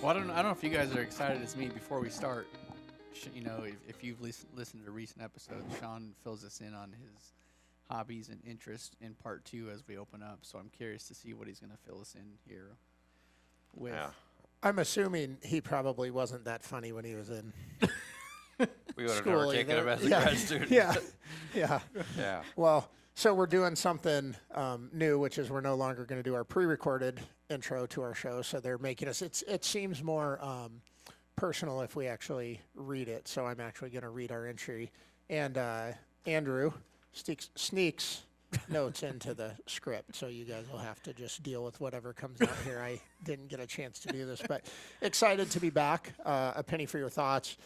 Well, I don't know if you guys are excited as me. Before we start, you know, if you've listened to recent episodes, Sean fills us in on his hobbies and interests in part 2 as we open up. So I'm curious to see what he's going to fill us in here with. Yeah. I'm assuming he probably wasn't that funny when he was in We would have school never taken either. him as a Yeah. grad student. Yeah, yeah. Yeah. Well, so we're doing something new, which is we're no longer going to do our pre-recorded intro to our show. So they're making us. It seems more personal if we actually read it. So I'm actually going to read our entry, and Andrew sneaks notes into the script. So you guys will have to just deal with whatever comes out here. I didn't get a chance to do this, but excited to be back. A penny for your thoughts.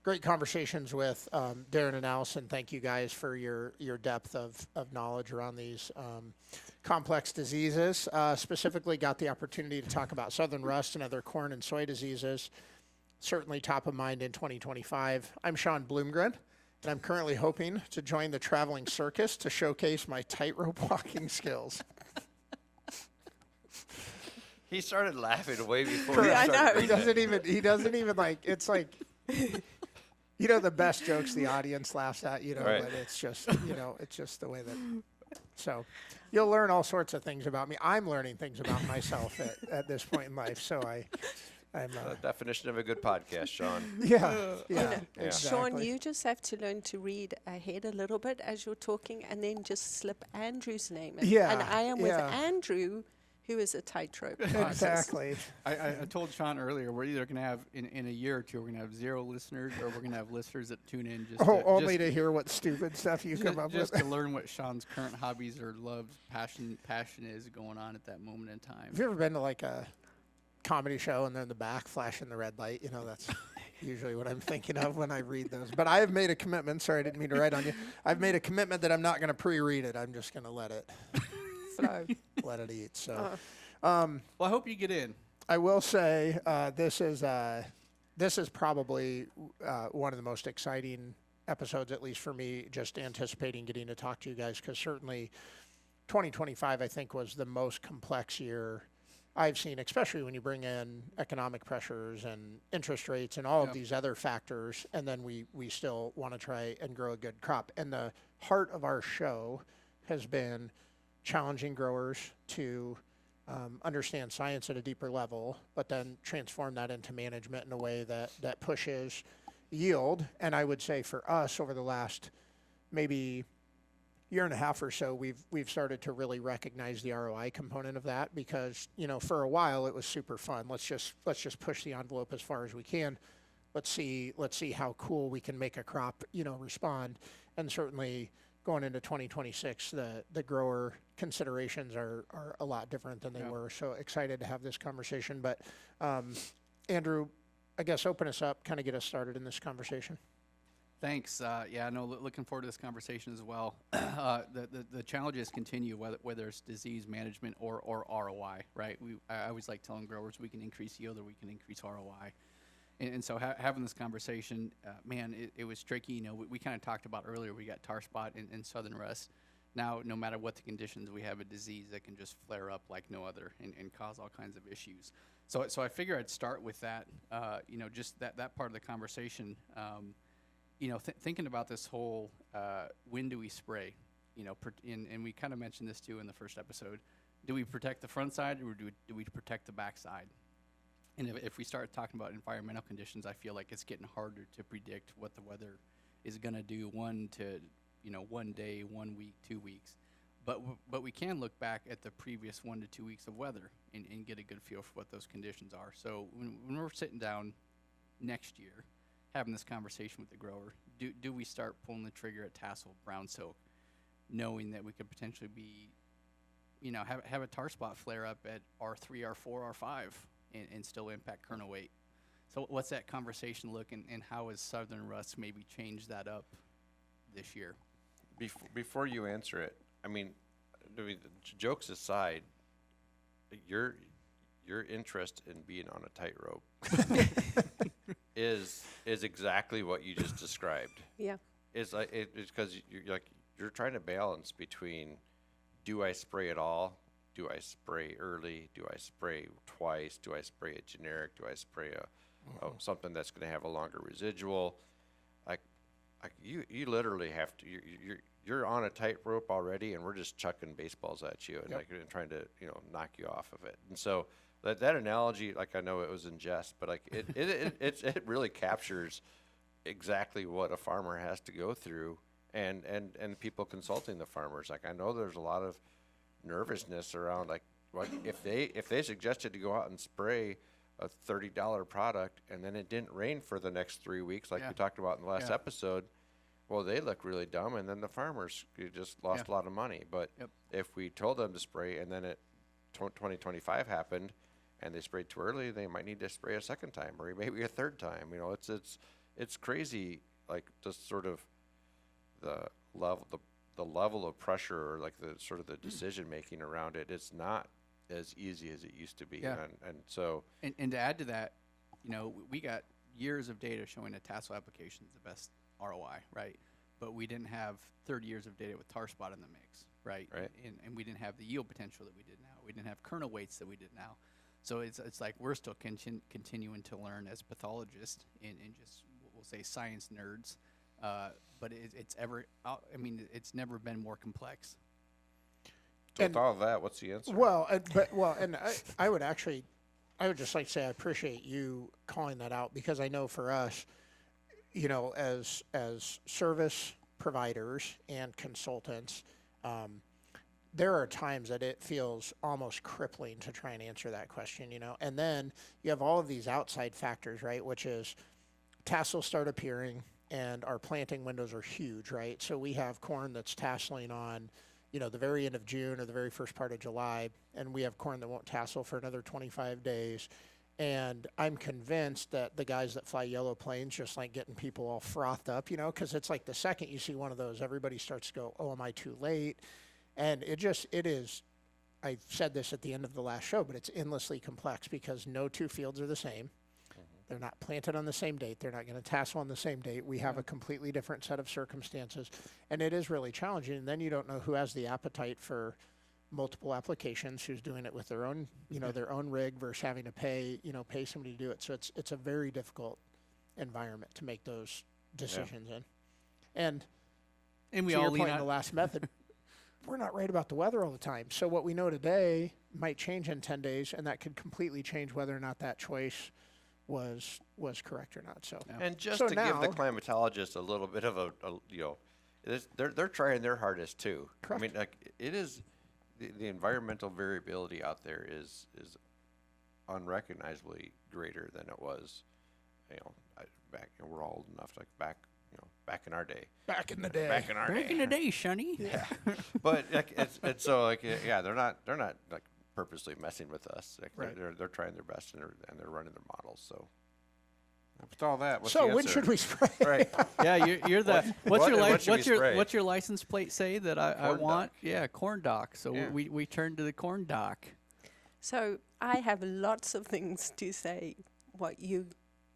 Great conversations with Daren and Alison. Thank you guys for your depth of knowledge around these complex diseases. Specifically got the opportunity to talk about southern rust and other corn and soy diseases. Certainly top of mind in 2025. I'm Sean Blomgren, and I'm currently hoping to join the traveling circus to showcase my tightrope walking skills. He started laughing way before Correct. he started He reading it. doesn't even like, it's like, you know, the best jokes the audience laughs at, you know, Right. but it's just, you know, it's just the way that, so you'll learn all sorts of things about me. I'm learning things about myself at this point in life. So I'm The definition of a good podcast, Sean. yeah, You yeah, know, Yeah. Sean, exactly. you just have to learn to read ahead a little bit as you're talking and then just slip Andrew's name in. Yeah, And I am with yeah. Andrew, who is a tightrope. Exactly. I told Sean earlier we're either going to have in a year or two we're going to have 0 listeners or we're going to have listeners that tune in just Only to hear what stupid stuff you come up just with. to learn what Sean's current hobbies or loves, passion is going on at that moment in time. Have you ever been to like a comedy show and they're in the back flashing the red light? You know, that's usually what I'm thinking of when I read those. But I have made a commitment. Sorry, I didn't mean to write on you. I've made a commitment that I'm not going to pre-read it. I'm just going to let it let it eat. So, Well, I hope you get in. I will say this is probably one of the most exciting episodes, at least for me. Just anticipating getting to talk to you guys, because certainly 2025 I think was the most complex year I've seen, especially when you bring in economic pressures and interest rates and all of these other factors, and then we still want to try and grow a good crop. And the heart of our show has been challenging growers to understand science at a deeper level, but then transform that into management in a way that pushes yield. And I would say for us, over the last maybe year and a half or so, we've started to really recognize the ROI component of that, because, you know, for a while it was super fun. Let's just push the envelope as far as we can. Let's see how cool we can make a crop, you know, respond. And certainly going into 2026, the grower considerations are a lot different than they were. So excited to have this conversation. But Andrew, I guess open us up, kind of get us started in this conversation. Thanks. Looking forward to this conversation as well. The challenges continue, whether it's disease management or ROI, right? I always like telling growers we can increase yield or we can increase ROI. And so having this conversation, it was tricky. You know, we kind of talked about earlier, we got tar spot and southern rust. Now, no matter what the conditions, we have a disease that can just flare up like no other and cause all kinds of issues. So I figure I'd start with that, just that part of the conversation. Thinking about this whole when do we spray, and we kind of mentioned this too in the first episode. Do we protect the front side or do we protect the back side? And if we start talking about environmental conditions, I feel like it's getting harder to predict what the weather is going to do one day, 1 week, 2 weeks. But we can look back at the previous 1 to 2 weeks of weather and get a good feel for what those conditions are. So when we're sitting down next year, having this conversation with the grower, do we start pulling the trigger at tassel, brown silk, knowing that we could potentially be, have a tar spot flare up at R3, R4, R5 and still impact kernel weight? So what's that conversation look, and how has southern rust maybe changed that up this year? Before you answer it, jokes aside, your interest in being on a tightrope is exactly what you just described. Yeah. It's because you're trying to balance between, do I spray at all do I spray early? Do I spray twice? Do I spray a generic? Do I spray something that's going to have a longer residual? You literally have to. You're on a tightrope already, and we're just chucking baseballs at you and and trying to knock you off of it. And so that analogy, like, I know it was in jest, but like it really captures exactly what a farmer has to go through, and people consulting the farmers. Like, I know there's a lot of nervousness around, like, what if they suggested to go out and spray a $30 product and then it didn't rain for the next 3 weeks, like we talked about in the last episode. Well, they look really dumb, and then the farmers just lost a lot of money. But if we told them to spray, and then 2025 happened, and they sprayed too early, they might need to spray a second time or maybe a third time. It's crazy, like, just sort of the level of pressure, or like the sort of the decision making around it. It's not as easy as it used to be. And so and to add to that, we got years of data showing a tassel application is the best ROI, right? But we didn't have 30 years of data with tar spot in the mix, right? And we didn't have the yield potential that we did now. We didn't have kernel weights that we did now. So it's like we're still continuing to learn as pathologists and just, we'll say, science nerds. But it's never been more complex. So with all of that, what's the answer? I would just like to say I appreciate you calling that out, because I know for us, as service providers and consultants, there are times that it feels almost crippling to try and answer that question, and then you have all of these outside factors, right? Which is tassels start appearing and our planting windows are huge, right? So we have corn that's tasseling on, the very end of June or the very first part of July, and we have corn that won't tassel for another 25 days. And I'm convinced that the guys that fly yellow planes just like getting people all frothed up, because it's like the second you see one of those, everybody starts to go, oh, am I too late? And it is, I said this at the end of the last show, but it's endlessly complex, because no two fields are the same. They're not planted on the same date. They're not going to tassel on the same date. We have a completely different set of circumstances, and it is really challenging. And then you don't know who has the appetite for multiple applications, who's doing it with their own, their own rig versus having to pay somebody to do it. So it's a very difficult environment to make those decisions in. And we to all your lean point in on the last method, we're not right about the weather all the time. So what we know today might change in 10 days, and that could completely change whether or not that choice was correct or not. So and just so to now, give the climatologist a little bit of they're trying their hardest too. Correct. I mean, like, it is the environmental variability out there is unrecognizably greater than it was. Back, we're all old enough, like back in our day. Back in the day. Back in our back day. in the day, Shunny. Yeah. But like, it's so like, they're not like purposely messing with us. Like, Right. they're trying their best, and they're running their models. So with all that, what's So the when answer? should we spray? Right. Yeah, you're the. What should we spray? What's your license plate say that I Corn want? dock. Yeah, corn dock. So Yeah. we turn to the corn dock. So I have lots of things to say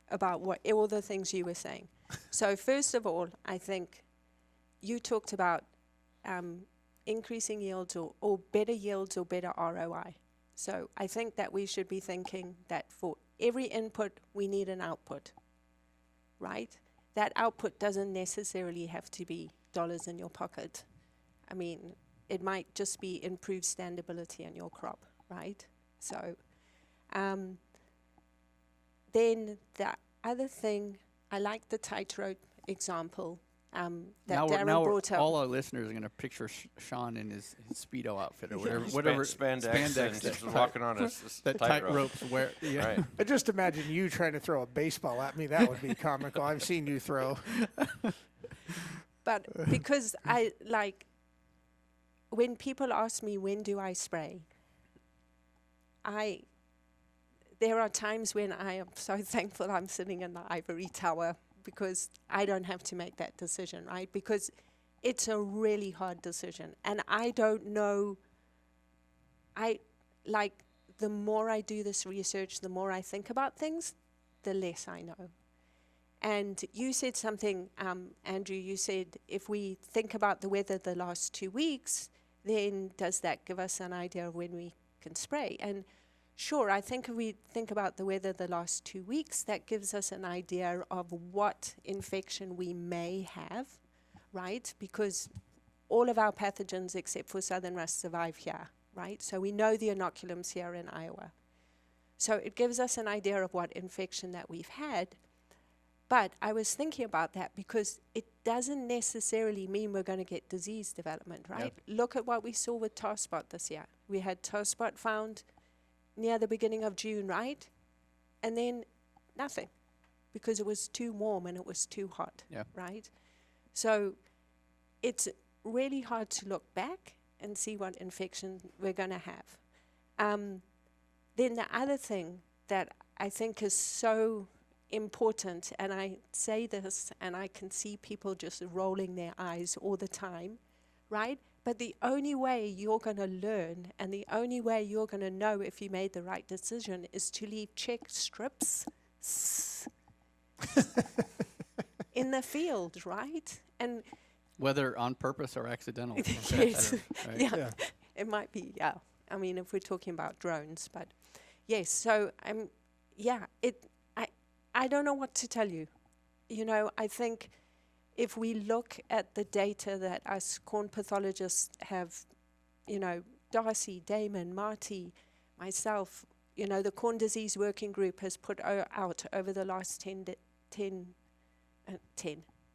about all the things you were saying. So first of all, I think you talked about increasing yields or better yields or better ROI. So I think that we should be thinking that for every input, we need an output, right? That output doesn't necessarily have to be dollars in your pocket. I mean, it might just be improved standability in your crop, right? So then the other thing, I like the tightrope example that Daren brought up. All our listeners are going to picture Sean in his Speedo outfit or whatever spandex and just walking on a that tightrope. ropes wear. Yeah. Right. I just imagine you trying to throw a baseball at me. That would be comical. I've seen you throw. But because I like, when people ask me, when do I spray? There are times when I am so thankful I'm sitting in the ivory tower, because I don't have to make that decision, right? Because it's a really hard decision. And I don't know, the more I do this research, the more I think about things, the less I know. And you said something, Andrew, you said if we think about the weather the last 2 weeks, then does that give us an idea of when we can spray? And sure, I think if we think about the weather the last 2 weeks, that gives us an idea of what infection we may have, right? Because all of our pathogens except for southern rust survive here, right? So we know the inoculums here in Iowa. So it gives us an idea of what infection that we've had. But I was thinking about that because it doesn't necessarily mean we're going to get disease development, right? Yep. Look at what we saw with toe spot this year. We had toe spot found near the beginning of June, right? And then nothing because it was too warm and it was too hot, Yeah. right? So it's really hard to look back and see what infection we're going to have. Then the other thing that I think is so important, and I say this and I can see people just rolling their eyes all the time, right? But the only way you're going to learn and the only way you're going to know if you made the right decision is to leave check strips in the field, right? And Whether on purpose or accidental. yes, Right? yeah, it might be, yeah. I mean, if we're talking about drones, but yes, so I don't know what to tell you. You know, I think if we look at the data that us corn pathologists have, you know, Darcy, Damon, Marty, myself, you know, the Corn Disease Working Group has put out over the last 10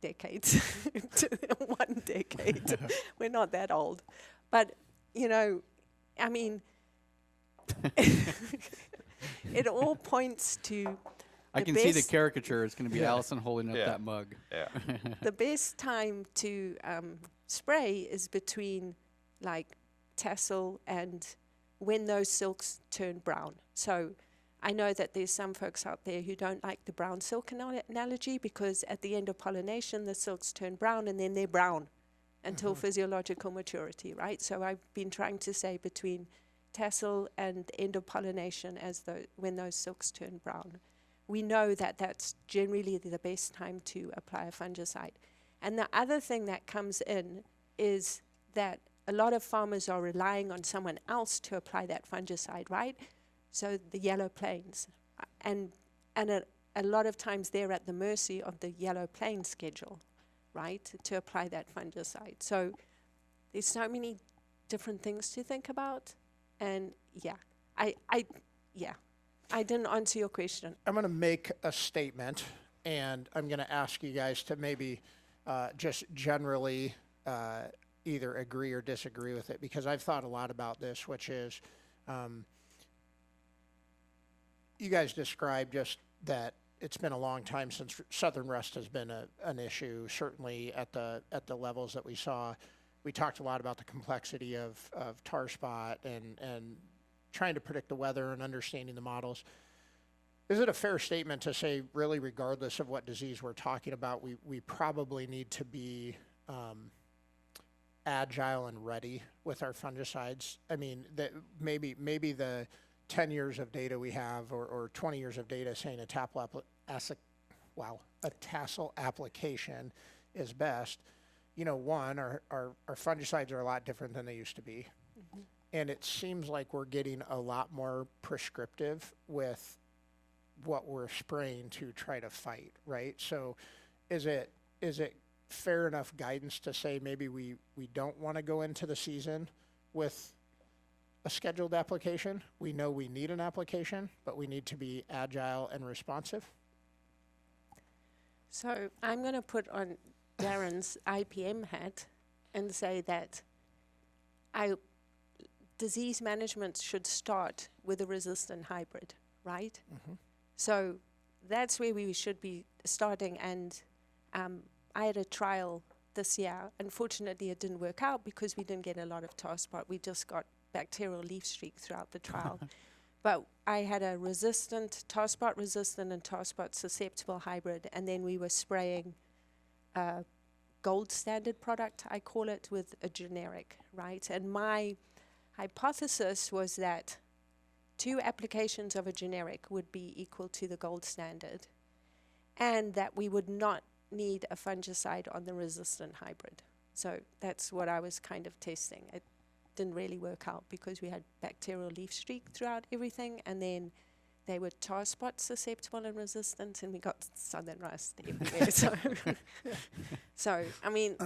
decades, 1 decade. We're not that old. But, you know, I mean, it all points to I can see the caricature. It's going to be Allison holding up Yeah. that mug. Yeah. the best time to spray is between like tassel and when those silks turn brown. So I know that there's some folks out there who don't like the brown silk analogy because at the end of pollination, the silks turn brown and then they're brown until physiological maturity, right? So I've been trying to say between tassel and end of pollination when those silks turn brown. We know that that's generally the best time to apply a fungicide. And the other thing that comes in is that a lot of farmers are relying on someone else to apply that fungicide, right? So the yellow plains. And a lot of times they're at the mercy of the yellow plains schedule, right, to apply that fungicide. So there's so many different things to think about. And I didn't answer your question. I'm going to make a statement, and I'm going to ask you guys to maybe just generally either agree or disagree with it, because I've thought a lot about this, which is you guys described just that it's been a long time since southern rust has been an issue, certainly at the levels that we saw. We talked a lot about the complexity of tar spot and trying to predict the weather and understanding the models. Is it a fair statement to say, really, regardless of what disease we're talking about, we probably need to be agile and ready with our fungicides? I mean, that maybe the 10 years of data we have or 20 years of data saying a tassel application is best. You know, one, our fungicides are a lot different than they used to be. Mm-hmm. And it seems like we're getting a lot more prescriptive with what we're spraying to try to fight, right? So is it fair enough guidance to say maybe we don't want to go into the season with a scheduled application? We know we need an application, but we need to be agile and responsive? So I'm going to put on Daren's IPM hat and say that disease management should start with a resistant hybrid, right? Mm-hmm. So that's where we should be starting. And I had a trial this year. Unfortunately, it didn't work out because we didn't get a lot of tar spot. We just got bacterial leaf streak throughout the trial. But I had a tar spot resistant and tar spot susceptible hybrid, and then we were spraying gold standard product, I call it, with a generic, right? And my hypothesis was that 2 applications of a generic would be equal to the gold standard, and that we would not need a fungicide on the resistant hybrid. So that's what I was kind of testing. didn't really work out because we had bacterial leaf streak throughout everything, and then they were tar spot susceptible and resistant, and we got southern rust everywhere. So, I mean,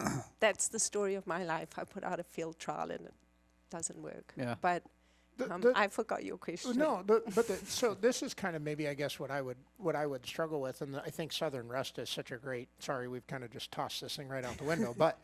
that's the story of my life. I put out a field trial and it doesn't work. Yeah. But I forgot your question. No, so this is kind of maybe, I guess, what I would struggle with, and I think southern rust is such a great. Sorry, we've kind of just tossed this thing right out the window. But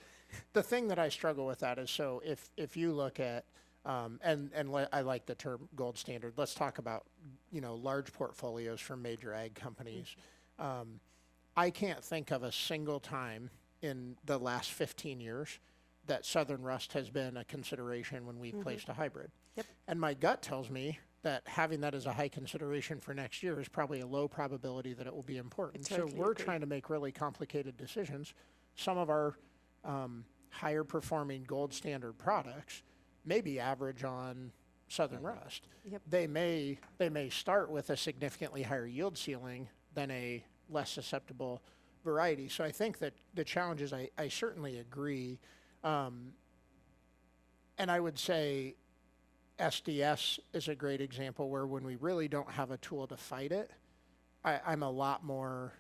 the thing that I struggle with that is, so if you look at I like the term gold standard. Let's talk about large portfolios from major ag companies. I can't think of a single time in the last 15 years that southern rust has been a consideration when we've placed a hybrid. Yep. And my gut tells me that having that as a high consideration for next year is probably a low probability that it will be important. Totally so we're agree. trying to make really complicated decisions. Some of our higher performing gold standard products may be average on southern rust. Yep. They may start with a significantly higher yield ceiling than a less susceptible variety. So I think that the challenges, I certainly agree. And I would say SDS is a great example where when we really don't have a tool to fight it, I'm a lot more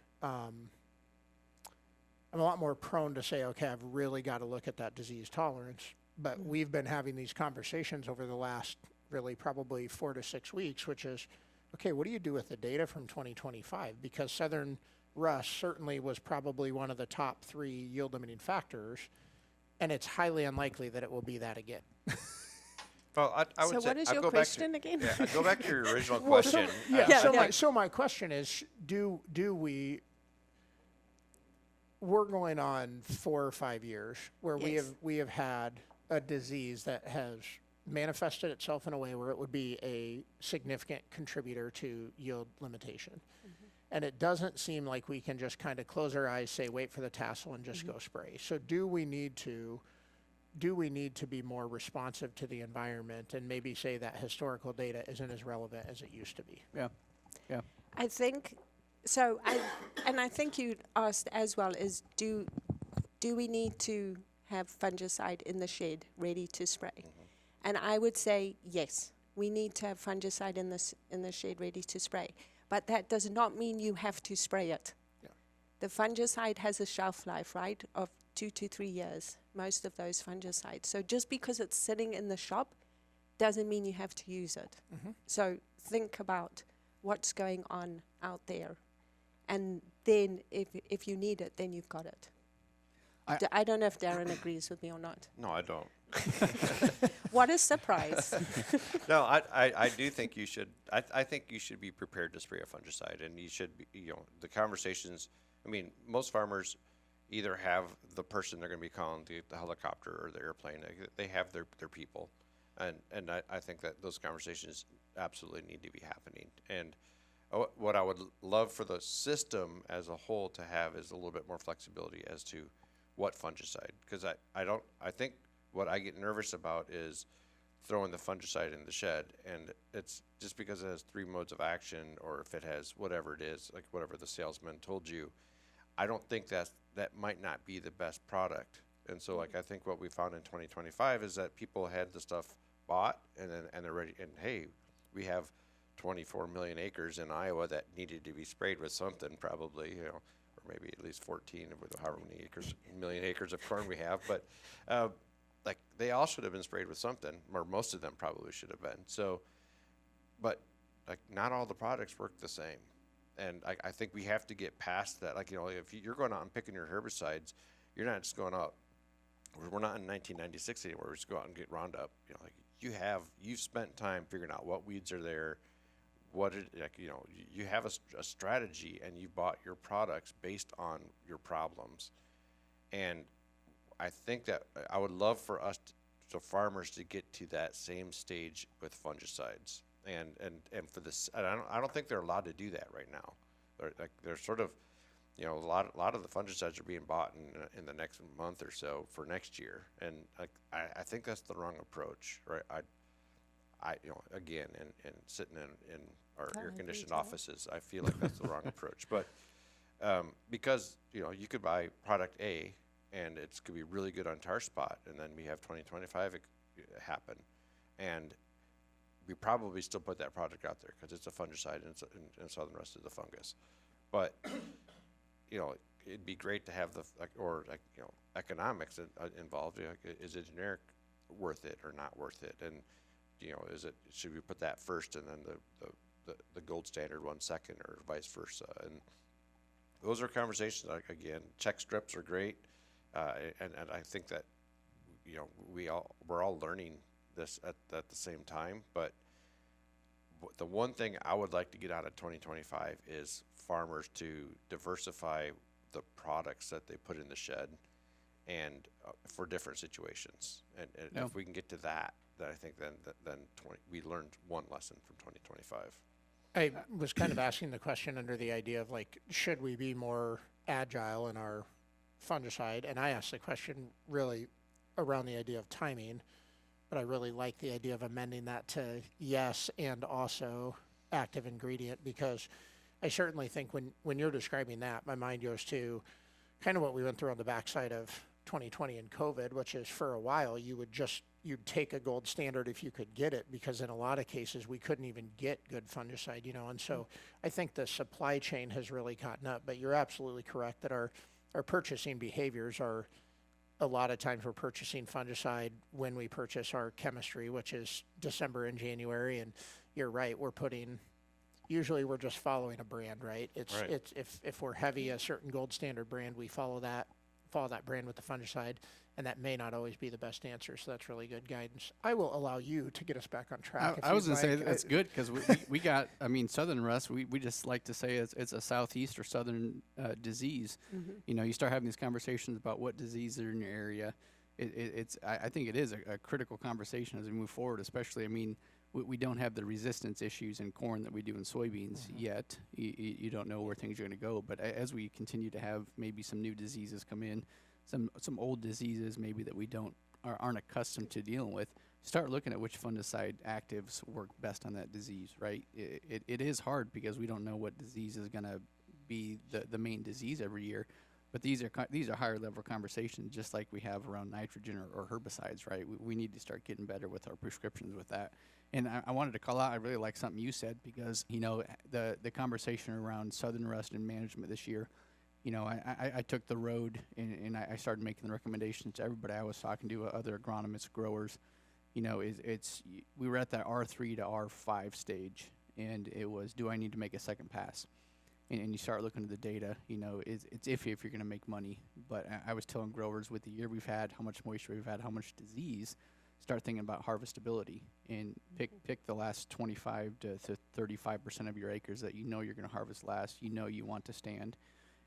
prone to say, okay, I've really got to look at that disease tolerance. But we've been having these conversations over the last really probably 4 to 6 weeks, which is, okay, what do you do with the data from 2025? Because southern rust certainly was probably one of the top 3 yield limiting factors, and it's highly unlikely that it will be that again. Well, I would So say, what is I'd your go question back to, again? Yeah, I'd go back to your original Well, question. So my question is, do we? We're going on 4 or 5 years where Yes. we have had a disease that has manifested itself in a way where it would be a significant contributor to yield limitation. And it doesn't seem like we can just kind of close our eyes, say, wait for the tassel and just go spray. So do we need to be more responsive to the environment and maybe say that historical data isn't as relevant as it used to be? Yeah. Yeah. I think so. I think you asked as well is do we need to have fungicide in the shed ready to spray? And I would say yes, we need to have fungicide in the shed ready to spray. But that does not mean you have to spray it. Yeah. The fungicide has a shelf life, right, of 2 to 3 years, most of those fungicides. So just because it's sitting in the shop doesn't mean you have to use it. So think about what's going on out there. And then if you need it, then you've got it. I don't know if Daren agrees with me or not. No, I don't. What a surprise. No, I do think you should. I think you should be prepared to spray a fungicide, and you should be. The conversations. I mean, most farmers either have the person they're going to be calling the helicopter or the airplane. They have their people, and I think that those conversations absolutely need to be happening. And what I would love for the system as a whole to have is a little bit more flexibility as to what fungicide, because I think what I get nervous about is throwing the fungicide in the shed, and it's just because it has 3 modes of action, or if it has whatever it is, like whatever the salesman told you, I don't think that might not be the best product. And so, like, I think what we found in 2025 is that people had the stuff bought, and they're ready, and hey, we have 24 million acres in Iowa that needed to be sprayed with something, probably, or maybe at least 14, with however many million acres of corn we have. But like, they all should have been sprayed with something, or most of them probably should have been. So, but like, not all the products work the same. And I think we have to get past that. Like, if you're going out and picking your herbicides, you're not just going out. We're not in 1996 anymore. We just go out and get Roundup. Like, you've spent time figuring out what weeds are there, you have a strategy, and you bought your products based on your problems. And I think that I would love for us, so farmers, to get to that same stage with fungicides. And for this, I don't think they're allowed to do that right now. They're sort of, a lot of the fungicides are being bought in the next month or so for next year, and I think that's the wrong approach, right? Again, and sitting in our air-conditioned offices, I feel like that's the wrong approach. But because you could buy product A, and it's could be really good on tar spot, and then we have 2025 happen. And we probably still put that product out there because it's a fungicide and and southern rust is a fungus. But, you know, it'd be great to have economics involved. You know, is a generic worth it or not worth it? And, you know, should we put that first and then the gold standard one second, or vice versa? And those are conversations. Like, again, check strips are great, and I think that, you know, we're all learning this at the same time. But the one thing I would like to get out of 2025 is farmers to diversify the products that they put in the shed, and for different situations. And if we can get to that, then I think then we learned one lesson from 2025. I was kind of asking the question under the idea of, like, should we be more agile in our fungicide? And I asked the question really around the idea of timing, but I really like the idea of amending that to yes, and also active ingredient, because I certainly think when you're describing that, my mind goes to kind of what we went through on the backside of 2020 and COVID, which is, for a while you'd take a gold standard if you could get it, because in a lot of cases we couldn't even get good fungicide, you know. And so I think the supply chain has really caught up. But you're absolutely correct that our purchasing behaviors are, a lot of times we're purchasing fungicide when we purchase our chemistry, which is December and January. And you're right, usually we're just following a brand, right? It's if we're heavy a certain gold standard brand, we follow that brand with the fungicide, and that may not always be the best answer. So that's really good guidance. I will allow you to get us back on track. I was going to say that's good, because we got, I mean, southern rust, we just like to say it's a southeast or southern disease. Mm-hmm. You know, you start having these conversations about what diseases are in your area. I think it is a critical conversation as we move forward, especially, I mean, we don't have the resistance issues in corn that we do in soybeans yet. You don't know where things are going to go. But as we continue to have maybe some new diseases come in, some old diseases maybe that we aren't accustomed to dealing with, start looking at which fungicide actives work best on that disease, right? It is hard because we don't know what disease is going to be the main disease every year. But these are higher level conversations, just like we have around nitrogen or herbicides, right? We need to start getting better with our prescriptions with that. And I wanted to call out, I really like something you said, because, you know, the conversation around southern rust and management this year, you know, I took the road and I started making the recommendations to everybody I was talking to, other agronomists, growers. You know, we were at that R3 to R5 stage, and it was, do I need to make a second pass? And you start looking at the data, you know, it's iffy if you're going to make money. But I was telling growers, with the year we've had, how much moisture we've had, how much disease, start thinking about harvestability, and pick the last 25 to 35% of your acres that you know you're going to harvest last, you know you want to stand.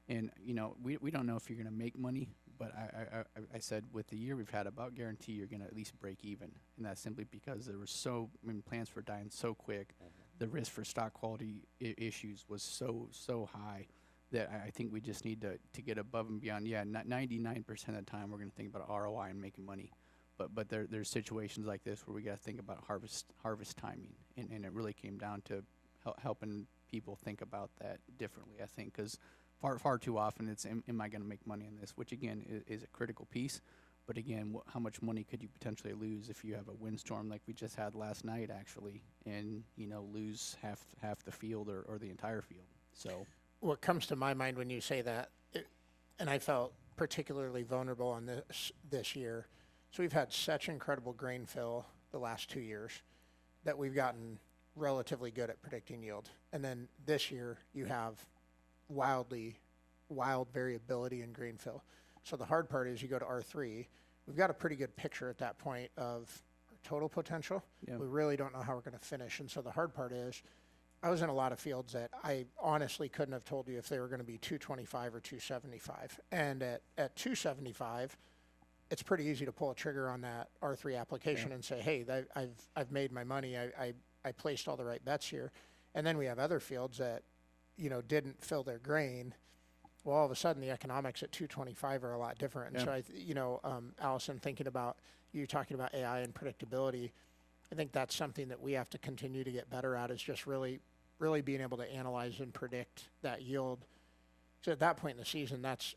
And, you know, we don't know if you're going to make money, but I said with the year we've had, about guarantee you're going to at least break even. And that's simply because there was plants were dying so quick. The risk for stock quality issues was so high that I think we just need to get above and beyond. Yeah, 99% of the time we're going to think about ROI and making money. But there's situations like this where we got to think about harvest timing, and it really came down to helping people think about that differently. I think, because far too often it's, am I going to make money on this, which again is a critical piece. But again, how much money could you potentially lose if you have a windstorm like we just had last night, actually, and, you know, lose half the field or the entire field? So what comes to my mind when you say that, and I felt particularly vulnerable on this year. So we've had such incredible grain fill the last 2 years that we've gotten relatively good at predicting yield. And then this year you have wild variability in grain fill. So the hard part is you go to R3, we've got a pretty good picture at that point of our total potential. Yeah. We really don't know how we're going to finish. And so the hard part is, I was in a lot of fields that I honestly couldn't have told you if they were going to be 225 or 275. And at 275, it's pretty easy to pull a trigger on that R3 application and say, hey, I've made my money. I placed all the right bets here. And then we have other fields that, you know, didn't fill their grain. Well, all of a sudden the economics at 225 are a lot different. And so Allison, thinking about you talking about AI and predictability, I think that's something that we have to continue to get better at, is just really being able to analyze and predict that yield. So at that point in the season, that's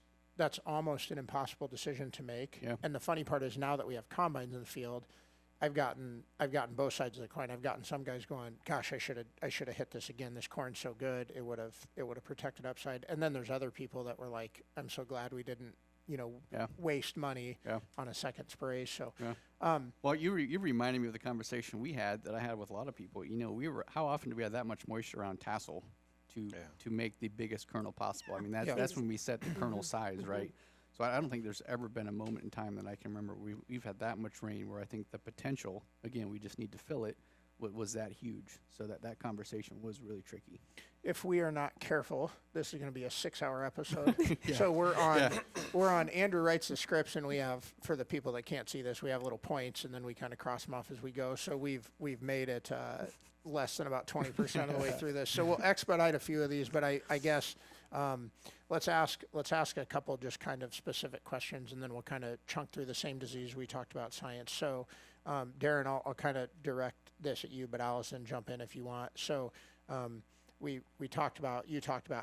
almost an impossible decision to make. Yeah. And the funny part is, now that we have combines in the field, I've gotten both sides of the coin. I've gotten some guys going, gosh, I should have hit this again. This corn's so good, it would have protected upside. And then there's other people that were like, I'm so glad we didn't, waste money on a second spray. So, well, you reminded me of the conversation we had that I had with a lot of people. How often do we have that much moisture around tassel to make the biggest kernel possible? I mean, that's when we set the kernel size, right? So I don't think there's ever been a moment in time that I can remember we've had that much rain where I think the potential, again, we just need to fill it, was that huge. So that conversation was really tricky. If we are not careful, this is going to be a 6-hour episode. So we're on Andrew writes the scripts, and we have, for the people that can't see this, we have little points, and then we kind of cross them off as we go. So we've made it less than about 20% of the way through this. So we'll expedite a few of these, but I guess let's ask a couple just kind of specific questions, and then we'll kind of chunk through the same disease we talked about science. So Daren, I'll kind of direct this at you, but Allison, jump in if you want. So you talked about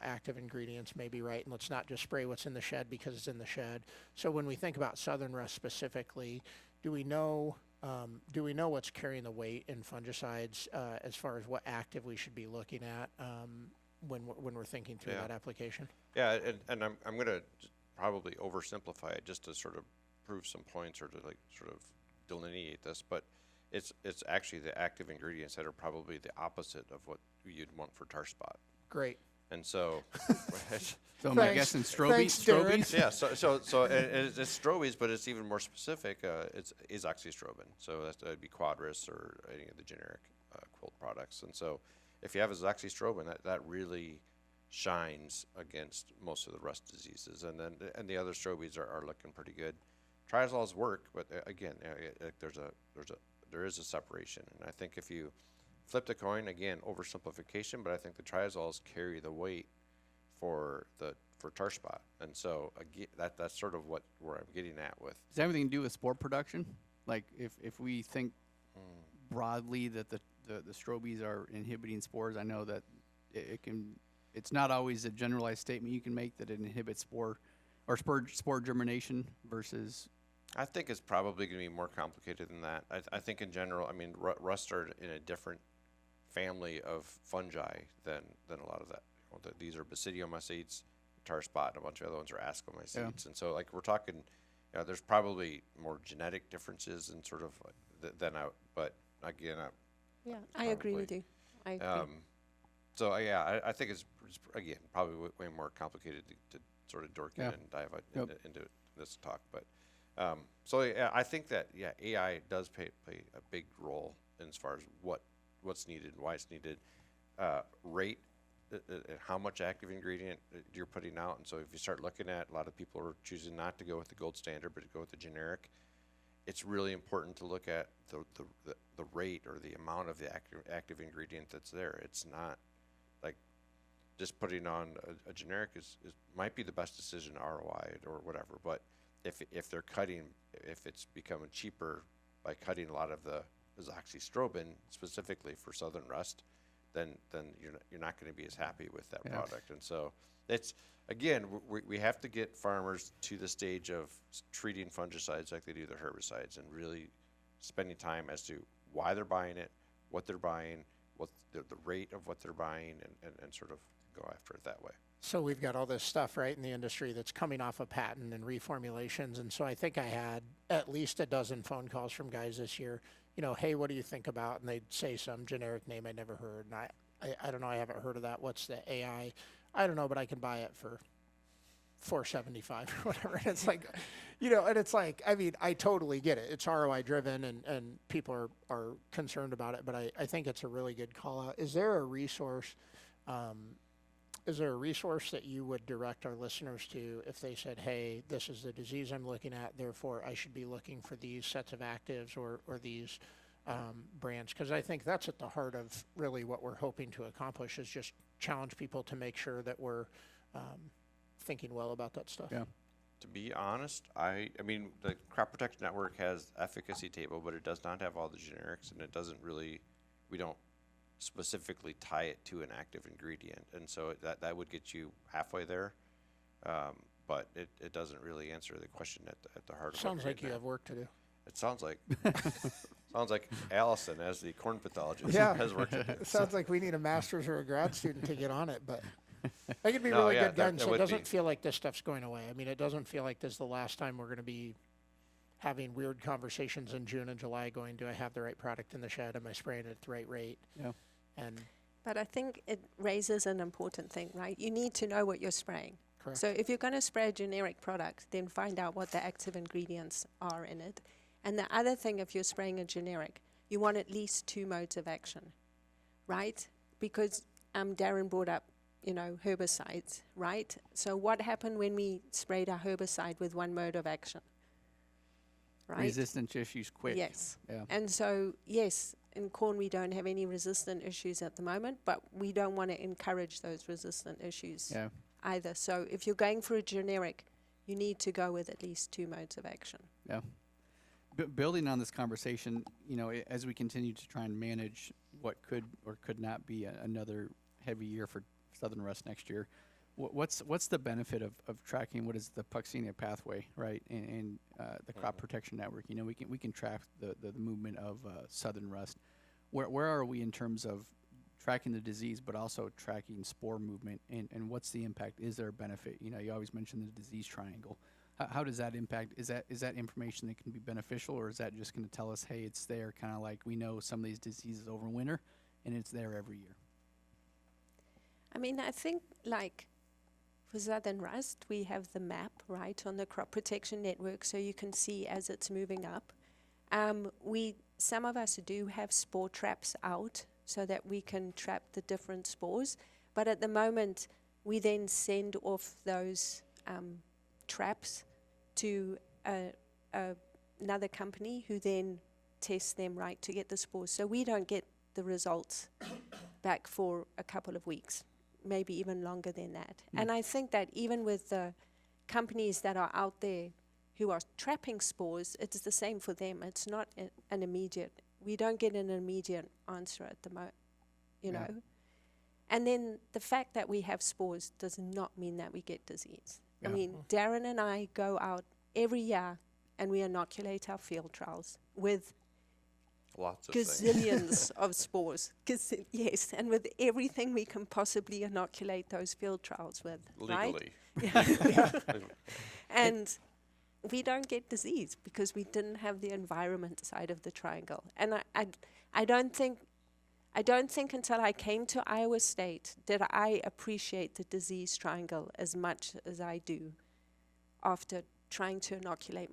active ingredients, maybe, right? And let's not just spray what's in the shed because it's in the shed. So when we think about southern rust specifically, do we know what's carrying the weight in fungicides as far as what active we should be looking at when we're thinking through that application? Yeah, and I'm going to probably oversimplify it just to sort of prove some points or to like sort of delineate this, but it's actually the active ingredients that are probably the opposite of what you'd want for tar spot. Great. And so, so am I guessing strobies? Yeah. So it's strobies, but it's even more specific. It's azoxystrobin. So that'd be Quadris or any of the generic quilt products. And so, if you have azoxystrobin, that really shines against most of the rust diseases. And the other strobies are looking pretty good. Triazoles work, but again, there is a separation. And I think if you flip the coin, again, oversimplification, but I think the triazoles carry the weight for tar spot. And so again, that's sort of where I'm getting at with. Does that have anything to do with spore production? Like if we think broadly that the strobies are inhibiting spores, I know that it's not always a generalized statement you can make that it inhibits spore germination versus. I think it's probably going to be more complicated than that. I think in general, I mean, rust are in a different family of fungi than a lot of that. These are basidiomycetes, tar spot, and a bunch of other ones are ascomycetes. Yeah. And so, like, we're talking, there's probably more genetic differences and sort of but again, I agree with you. I agree. So I think it's again probably way more complicated to sort of dork in and dive into this talk, but. I think that AI does play a big role as far as what's needed and why it's needed. Rate, how much active ingredient you're putting out, and so if you start looking at, a lot of people are choosing not to go with the gold standard, but to go with the generic. It's really important to look at the rate or the amount of the active ingredient that's there. It's not like just putting on a generic might be the best decision ROI or whatever, but if it's becoming cheaper by cutting a lot of the azoxystrobin specifically for southern rust, then you're not going to be as happy with that product. And so it's again we have to get farmers to the stage of treating fungicides like they do their herbicides and really spending time as to why they're buying it, what they're buying, what the rate of what they're buying, and sort of go after it that way. So we've got all this stuff, right, in the industry that's coming off of patent and reformulations. And so I think I had at least a dozen phone calls from guys this year, hey, what do you think about? And they'd say some generic name I never heard. And I don't know, I haven't heard of that. What's the AI? I don't know, but I can buy it for $475 or whatever. And it's like, and it's like, I mean, I totally get it. It's ROI driven and people are concerned about it, but I think it's a really good call out. Is there a resource that you would direct our listeners to if they said, hey, this is the disease I'm looking at, therefore I should be looking for these sets of actives or these brands? Because I think that's at the heart of really what we're hoping to accomplish is just challenge people to make sure that we're thinking well about that stuff. Yeah. To be honest, I mean, the Crop Protection Network has efficacy table, but it does not have all the generics, and it doesn't really, we don't specifically tie it to an active ingredient, and so that would get you halfway there, but it doesn't really answer the question at the heart of it. Sounds like you have work to do. It sounds like. Sounds like Allison, as the corn pathologist, Yeah. has worked with it. It sounds like we need a master's or a grad student to get on it, but they could be No, really yeah, good guns. that It would doesn't be. feel like this stuff's going away. I mean, it doesn't feel like this is the last time we're going to be having weird conversations in June and July going, do I have the right product in the shed? Am I spraying it at the right rate? Yeah. And But I think it raises an important thing, right? You need to know what you're spraying. correct. So if you're going to spray a generic product, then find out what the active ingredients are in it. And the other thing, if you're spraying a generic, you want at least 2 modes of action, right? Because Daren brought up, herbicides, right? So what happened when we sprayed our herbicide with 1 mode of action, right? Resistance issues quick. Yes. Yeah. And so, yes, in corn we don't have any resistant issues at the moment, but we don't want to encourage those resistant issues Yeah. either. So if you're going for a generic, you need to go with at least 2 modes of action. Yeah. Building on this conversation, as we continue to try and manage what could or could not be another heavy year for southern rust next year, what's the benefit of tracking what is the Puccinia pathway, right, and the crop protection network? We can track the movement of southern rust. Where are we in terms of tracking the disease, but also tracking spore movement, and what's the impact? Is there a benefit? You always mention the disease triangle. How does that impact? Is that information that can be beneficial, or is that just going to tell us, hey, it's there, kind of like we know some of these diseases over winter, and it's there every year? I mean, I think like for southern rust, we have the map, right, on the crop protection network, so you can see as it's moving up. Some of us do have spore traps out so that we can trap the different spores, but at the moment, we then send off those traps to another company who then tests them, right, to get the spores. So we don't get the results back for a couple of weeks, maybe even longer than that. And I think that even with the companies that are out there who are trapping spores, it's the same for them. It's not an immediate, we don't get an immediate answer at the moment, know. And then the fact that we have spores does not mean that we get disease. Yeah. I mean, Daren and I go out every year and we inoculate our field trials with Lots of things. gazillions of spores. Yes, and with everything we can possibly inoculate those field trials with, right? Legally. And we don't get disease because we didn't have the environment side of the triangle. And I don't think until I came to Iowa State did I appreciate the disease triangle as much as I do after trying to inoculate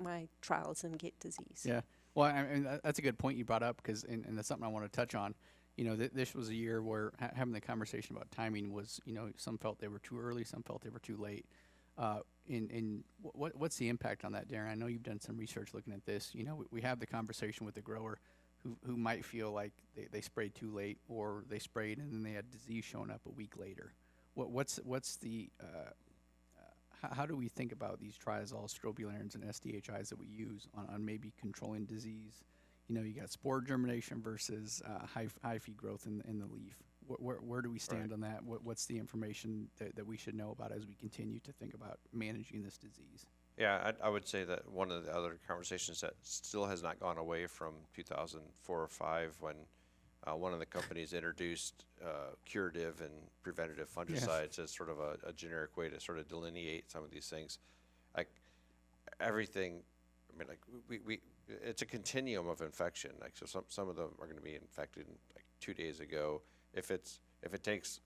my trials and get disease. Yeah. Well, I mean, that's a good point you brought up, because and that's something I want to touch on. This was a year where having the conversation about timing was, some felt they were too early, some felt they were too late. What's the impact on that, Daren? I know you've done some research looking at this. We have the conversation with the grower who might feel like they sprayed too late, or they sprayed and then they had disease showing up a week later. What's the how do we think about these triazoles, strobilurins, and SDHIs that we use on maybe controlling disease? You got spore germination versus hyphae growth in the leaf. Where do we stand on that? What's the information that we should know about as we continue to think about managing this disease? Yeah, I would say that one of the other conversations that still has not gone away from 2004 or 5, when one of the companies introduced curative and preventative fungicides as sort of a generic way to sort of delineate some of these things. Like everything, I mean, like we it's a continuum of infection. Like, so some of them are going to be infected like 2 days ago. If it takes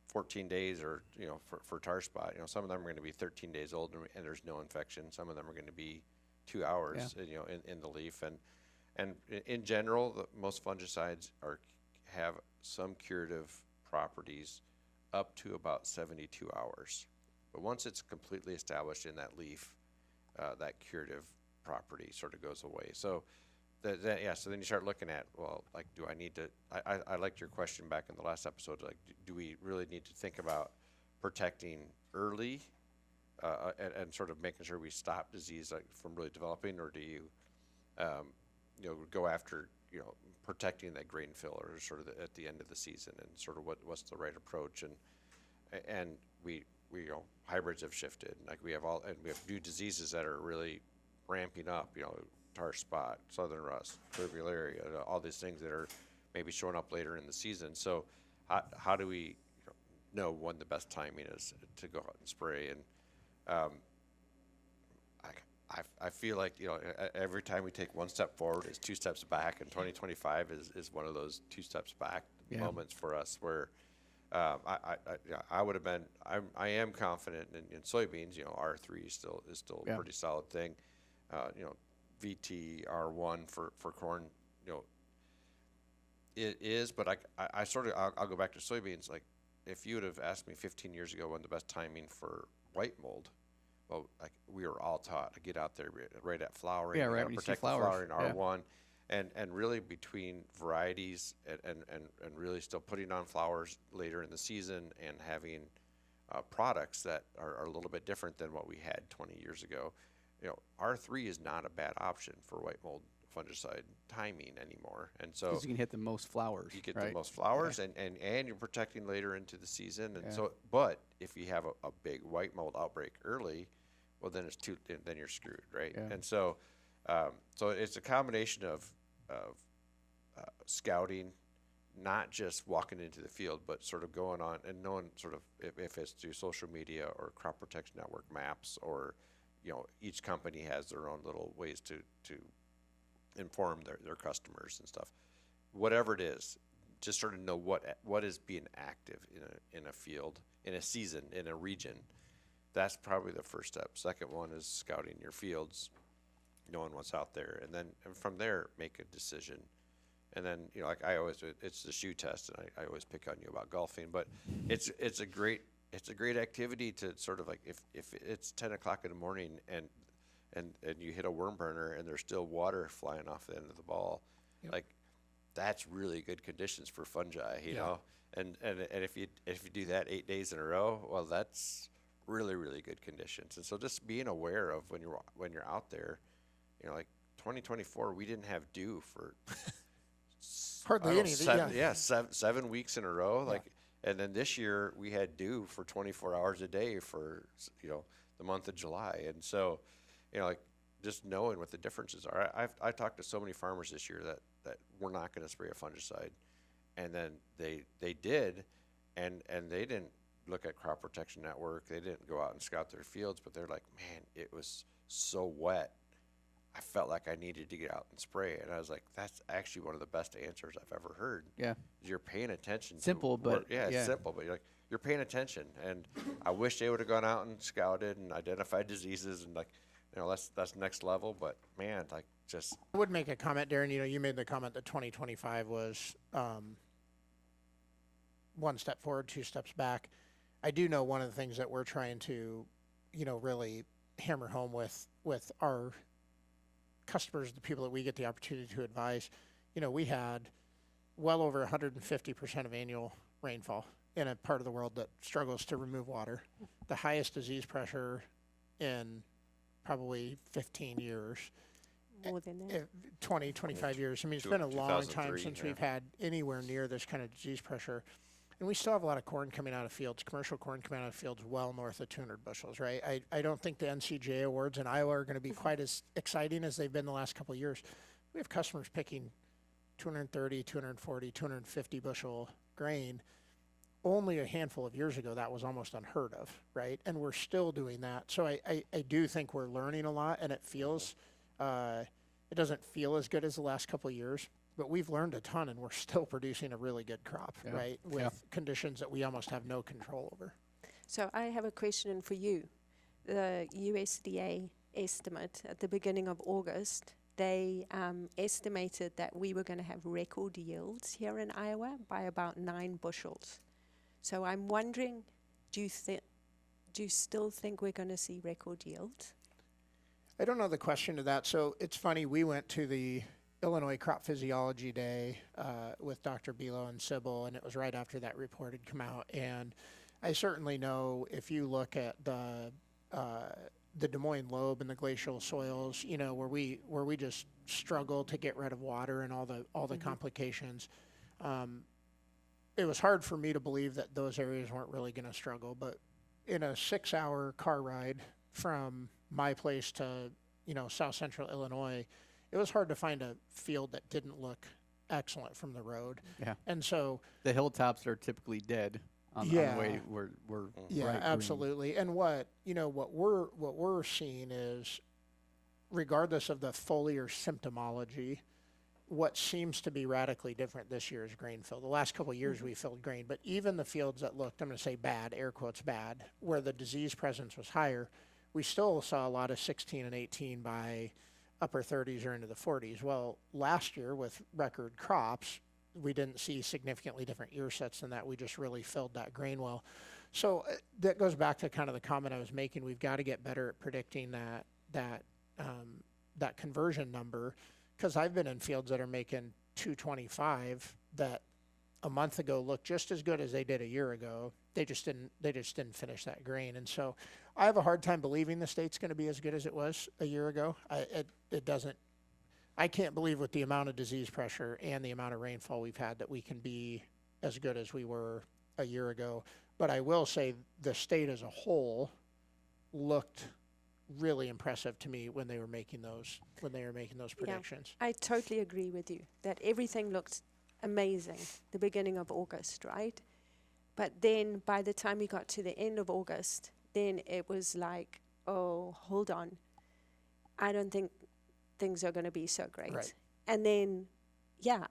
14 days, or for tar spot, some of them are going to be 13 days old and there's no infection. Some of them are going to be 2 hours, in the leaf, and in general, most fungicides have some curative properties up to about 72 hours. But once it's completely established in that leaf, that curative property sort of goes away. So so then you start looking at, well, like, do I need to, I liked your question back in the last episode, like, do we really need to think about protecting early and sort of making sure we stop disease from really developing, or do you, go after, protecting that grain filler sort of at the end of the season, and sort of what's the right approach? And we hybrids have shifted, like we have new diseases that are really ramping up, tar spot, southern rust, turbularia, all these things that are maybe showing up later in the season. So how do we know when the best timing is to go out and spray? And I feel like, every time we take one step forward is two steps back, and 2025 is one of those two steps back moments for us where I would have been. I am confident in soybeans. R3 is still a pretty solid thing. VT R1 for corn. It is, but I'll go back to soybeans. Like, if you would have asked me 15 years ago when the best timing for white mold, well, like, we were all taught to get out there right at flowering. Yeah, right when you see protect the flowers. flowering R1. And really between varieties and really still putting on flowers later in the season and having products that are a little bit different than what we had 20 years ago, R3 is not a bad option for white mold fungicide timing anymore. And so 'Cause you can hit the most flowers. you get right? the most flowers, and you're protecting later into the season. And so, but if you have a big white mold outbreak early, well, then then you're screwed, right? Yeah. And so, so it's a combination of scouting, not just walking into the field, but sort of going on and knowing sort of if it's through social media or crop protection network maps, or each company has their own little ways to inform their customers and stuff. Whatever it is, just sort of know what is being active in a field, in a season, in a region. That's probably the first step. Second one is scouting your fields, knowing what's out there, and from there make a decision. And then like I always do, it's the shoe test, and I always pick on you about golfing, but it's a great activity to sort of like if it's 10 o'clock in the morning and you hit a worm burner and there's still water flying off the end of the ball, like that's really good conditions for fungi, you know. And if you do that 8 days in a row, well, that's really, really good conditions. And so just being aware of when you're out there, like 2024, we didn't have dew for Hardly any. 7 weeks in a row. Like, and then this year we had dew for 24 hours a day for the month of July. And so, like just knowing what the differences are. I talked to so many farmers this year that we're not going to spray a fungicide, and then they did, and they didn't look at crop protection network. They didn't go out and scout their fields, but they're like, man, it was so wet. I felt like I needed to get out and spray. And I was like, that's actually one of the best answers I've ever heard. Yeah. You're paying attention. Simple, but it's simple, but you're paying attention. And I wish they would have gone out and scouted and identified diseases, and that's next level. But man, like just. I would make a comment, Daren. You made the comment that 2025 was one step forward, two steps back. I do know one of the things that we're trying to, really hammer home with our customers, the people that we get the opportunity to advise. We had well over 150% of annual rainfall in a part of the world that struggles to remove water, the highest disease pressure in probably 15 years. More than that. 20, 25 years. I mean, it's been a long time since we've had anywhere near this kind of disease pressure. And we still have a lot of corn coming out of fields, commercial corn coming out of fields well north of 200 bushels, right? I don't think the NCJ awards in Iowa are going to be quite as exciting as they've been the last couple of years. We have customers picking 230, 240, 250 bushel grain. Only a handful of years ago, that was almost unheard of, right? And we're still doing that. So I do think we're learning a lot, and it doesn't feel as good as the last couple of years. But we've learned a ton, and we're still producing a really good crop, right, with conditions that we almost have no control over. So I have a question for you. The USDA estimate at the beginning of August, they estimated that we were going to have record yields here in Iowa by about 9 bushels. So I'm wondering, do you still think we're going to see record yields? I don't know the question to that. So it's funny, we went to the Illinois Crop Physiology Day with Dr. Bilo and Sybil, and it was right after that report had come out. And I certainly know if you look at the Des Moines lobe and the glacial soils, where we just struggle to get rid of water and all the complications. It was hard for me to believe that those areas weren't really going to struggle. But in a 6-hour car ride from my place to South Central Illinois, it was hard to find a field that didn't look excellent from the road. Yeah. And so, The hilltops are typically dead on the way we're yeah, bright green. absolutely. And what we're seeing is, regardless of the foliar symptomology, what seems to be radically different this year is grain fill. The last couple of years we filled grain, but even the fields that looked, I'm going to say bad, air quotes bad, where the disease presence was higher, we still saw a lot of 16 and 18 by upper 30s or into the 40s. Well, last year with record crops, we didn't see significantly different ear sets than that. We just really filled that grain well. So that goes back to kind of the comment I was making. We've got to get better at predicting that conversion number, because I've been in fields that are making 225 that a month ago looked just as good as they did a year ago. They just didn't finish that grain. And so I have a hard time believing the state's going to be as good as it was a year ago. I can't believe with the amount of disease pressure and the amount of rainfall we've had that we can be as good as we were a year ago. But I will say the state as a whole looked really impressive to me when they were making those predictions. I totally agree with you that everything looked amazing the beginning of August, right? But then by the time we got to the end of August, then it was like, oh, hold on. I don't think things are going to be so great. Right. And then,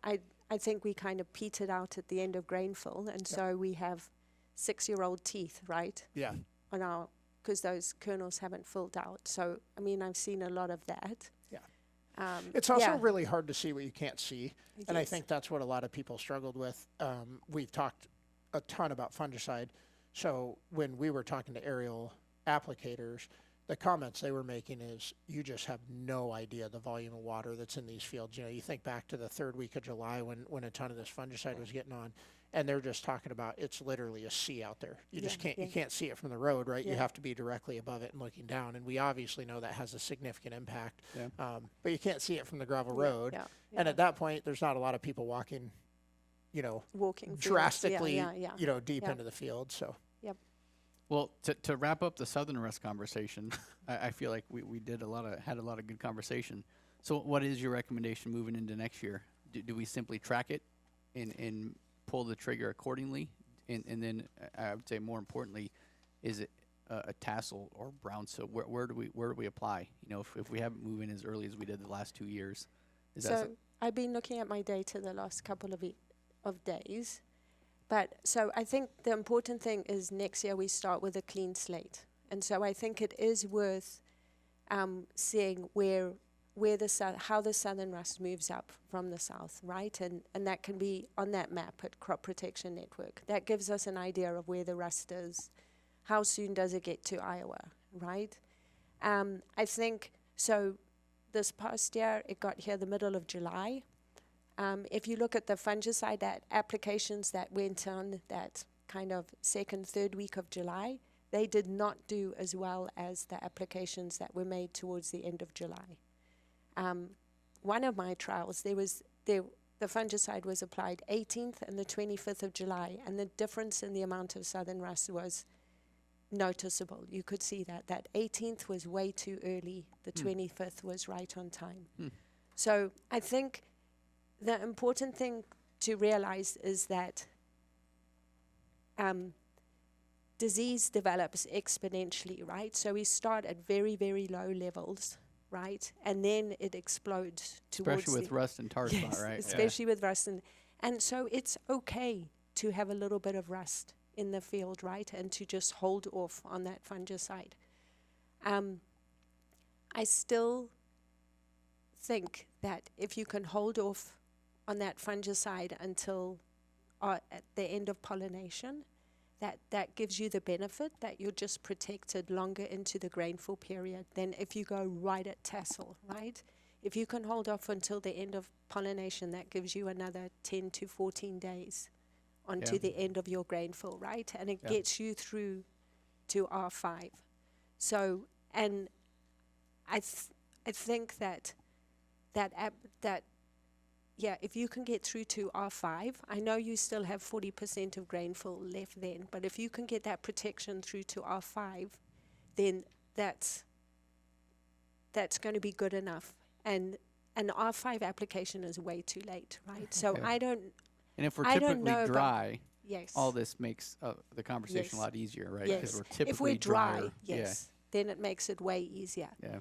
I think we kind of petered out at the end of grain fill. And so we have 6-year-old teeth, right? Yeah. Because those kernels haven't filled out. So, I mean, I've seen a lot of that. Yeah. It's also really hard to see what you can't see. Yes. And I think that's what a lot of people struggled with. We've talked a ton about fungicide. So when we were talking to aerial applicators, the comments they were making is, you just have no idea the volume of water that's in these fields. You think back to the third week of July when a ton of this fungicide was getting on, and they're just talking about it's literally a sea out there. You just can't you can't see it from the road, right? You have to be directly above it and looking down, and we obviously know that has a significant impact. But you can't see it from the gravel road. And at that point, there's not a lot of people walking, walking drastically, deep into the field. So. Well, to wrap up the southern rust conversation, I feel like we had a lot of good conversation. So what is your recommendation moving into next year? Do we simply track it and pull the trigger accordingly? And then I would say more importantly, is it a tassel or brown soap? Where do we apply? If we haven't moved in as early as we did the last 2 years. I've been looking at my data the last couple of days. But so I think the important thing is next year we start with a clean slate. And so I think it is worth seeing how the southern rust moves up from the south, right? And that can be on that map at Crop Protection Network. That gives us an idea of where the rust is. How soon does it get to Iowa, right? I think, so this past year, it got here the middle of July. If you look at the fungicide applications that went on that kind of second, third week of July, they did not do as well as the applications that were made towards the end of July. One of my trials, the fungicide was applied 18th and the 25th of July, and the difference in the amount of southern rust was noticeable. You could see that 18th was way too early, the 25th was right on time. So I think the important thing to realize is that disease develops exponentially, right? So we start at very, very low levels, right? And then it explodes towards especially with rust and tar spot, right? Especially with rust. And so it's okay to have a little bit of rust in the field, right? And to just hold off on that fungicide. I still think that if you can hold off on that fungicide until at the end of pollination, that gives you the benefit that you're just protected longer into the grainful period than if you go right at tassel, right? If you can hold off until the end of pollination, that gives you another 10 to 14 days onto the end of your grainful, right? And it gets you through to R5. So, and I think that if you can get through to R5, I know you still have 40% of grainful left then, but if you can get that protection through to R5, then that's going to be good enough. And an R5 application is way too late, right? So Yeah. I don't, And if we're I don't typically know about- dry, yes. all this makes the conversation Yes. a lot easier, right? Yes. Because we're typically If we're dry, drier. yes, then it makes it way easier. Yeah.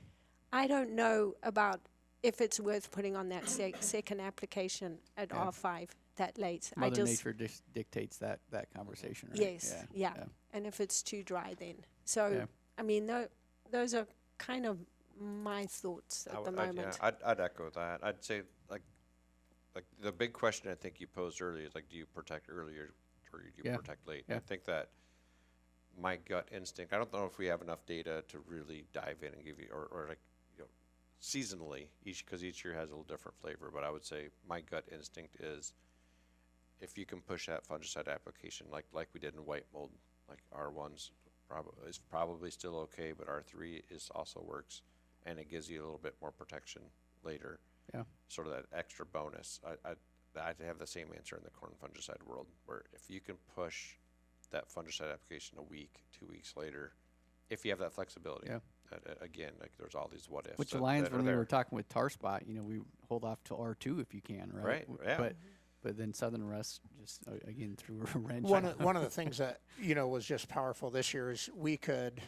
I don't know about if it's worth putting on that second application at Yeah. R5 that late. Mother Nature dictates that conversation, right? Yes, yeah. And if it's too dry then. So, Yeah. I mean, those are kind of my thoughts at the moment. I'd echo that. I'd say like the big question I think you posed earlier is like, do you protect earlier or do you Yeah. protect late? Yeah. I think that my gut instinct, I don't know if we have enough data to really dive in and give you, or like, you know, seasonally, because each year has a little different flavor, but I would say my gut instinct is if you can push that fungicide application like we did in white mold, like R1's is probably still okay, but R3 is also works, and it gives you a little bit more protection later. Yeah. Sort of that extra bonus. I'd have the same answer in the corn fungicide world, where if you can push that fungicide application a week, 2 weeks later, if you have that flexibility. Yeah. Again, like there's all these what ifs. Which that aligns are when we there. were talking with tar spot, we hold off to R2 if you can, right? Right, yeah. But then southern rust just again threw a wrench. One of the things that was just powerful this year is we could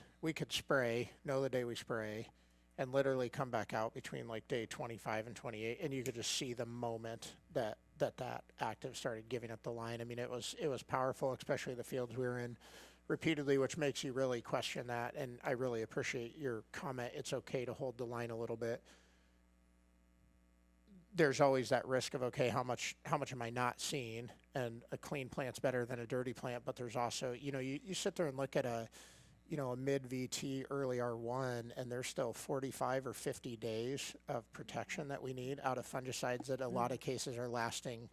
spray, know the day we spray, and literally come back out between like day 25 and 28, and you could just see the moment that active started giving up the line. I mean, it was powerful, especially the fields we were in repeatedly, which makes you really question that. And I really appreciate your comment. It's okay to hold the line a little bit. There's always that risk of, okay, how much am I not seeing? And a clean plant's better than a dirty plant, but there's also, you sit there and look at a mid VT, early R1, and there's still 45 or 50 days of protection that we need out of fungicides that a lot of cases are lasting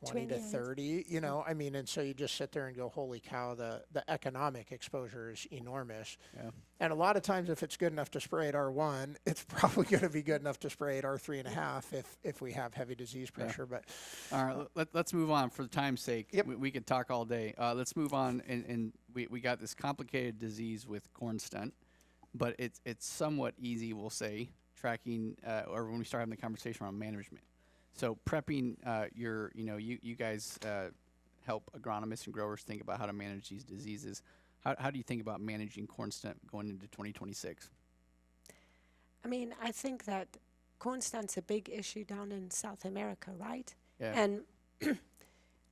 20 to 30, I mean, and so you just sit there and go, holy cow, the economic exposure is enormous. Yeah. And a lot of times if it's good enough to spray at R1, it's probably going to be good enough to spray at R3.5 if we have heavy disease pressure. But all right, let's move on for the time's sake. Yep. We could talk all day. Let's move on, and we got this complicated disease with corn stunt, but it's somewhat easy, we'll say, tracking, or when we start having the conversation around management. So prepping you guys help agronomists and growers think about how to manage these diseases. How do you think about managing corn stunt going into 2026? I mean, I think that corn stunt's a big issue down in South America, right? Yeah. And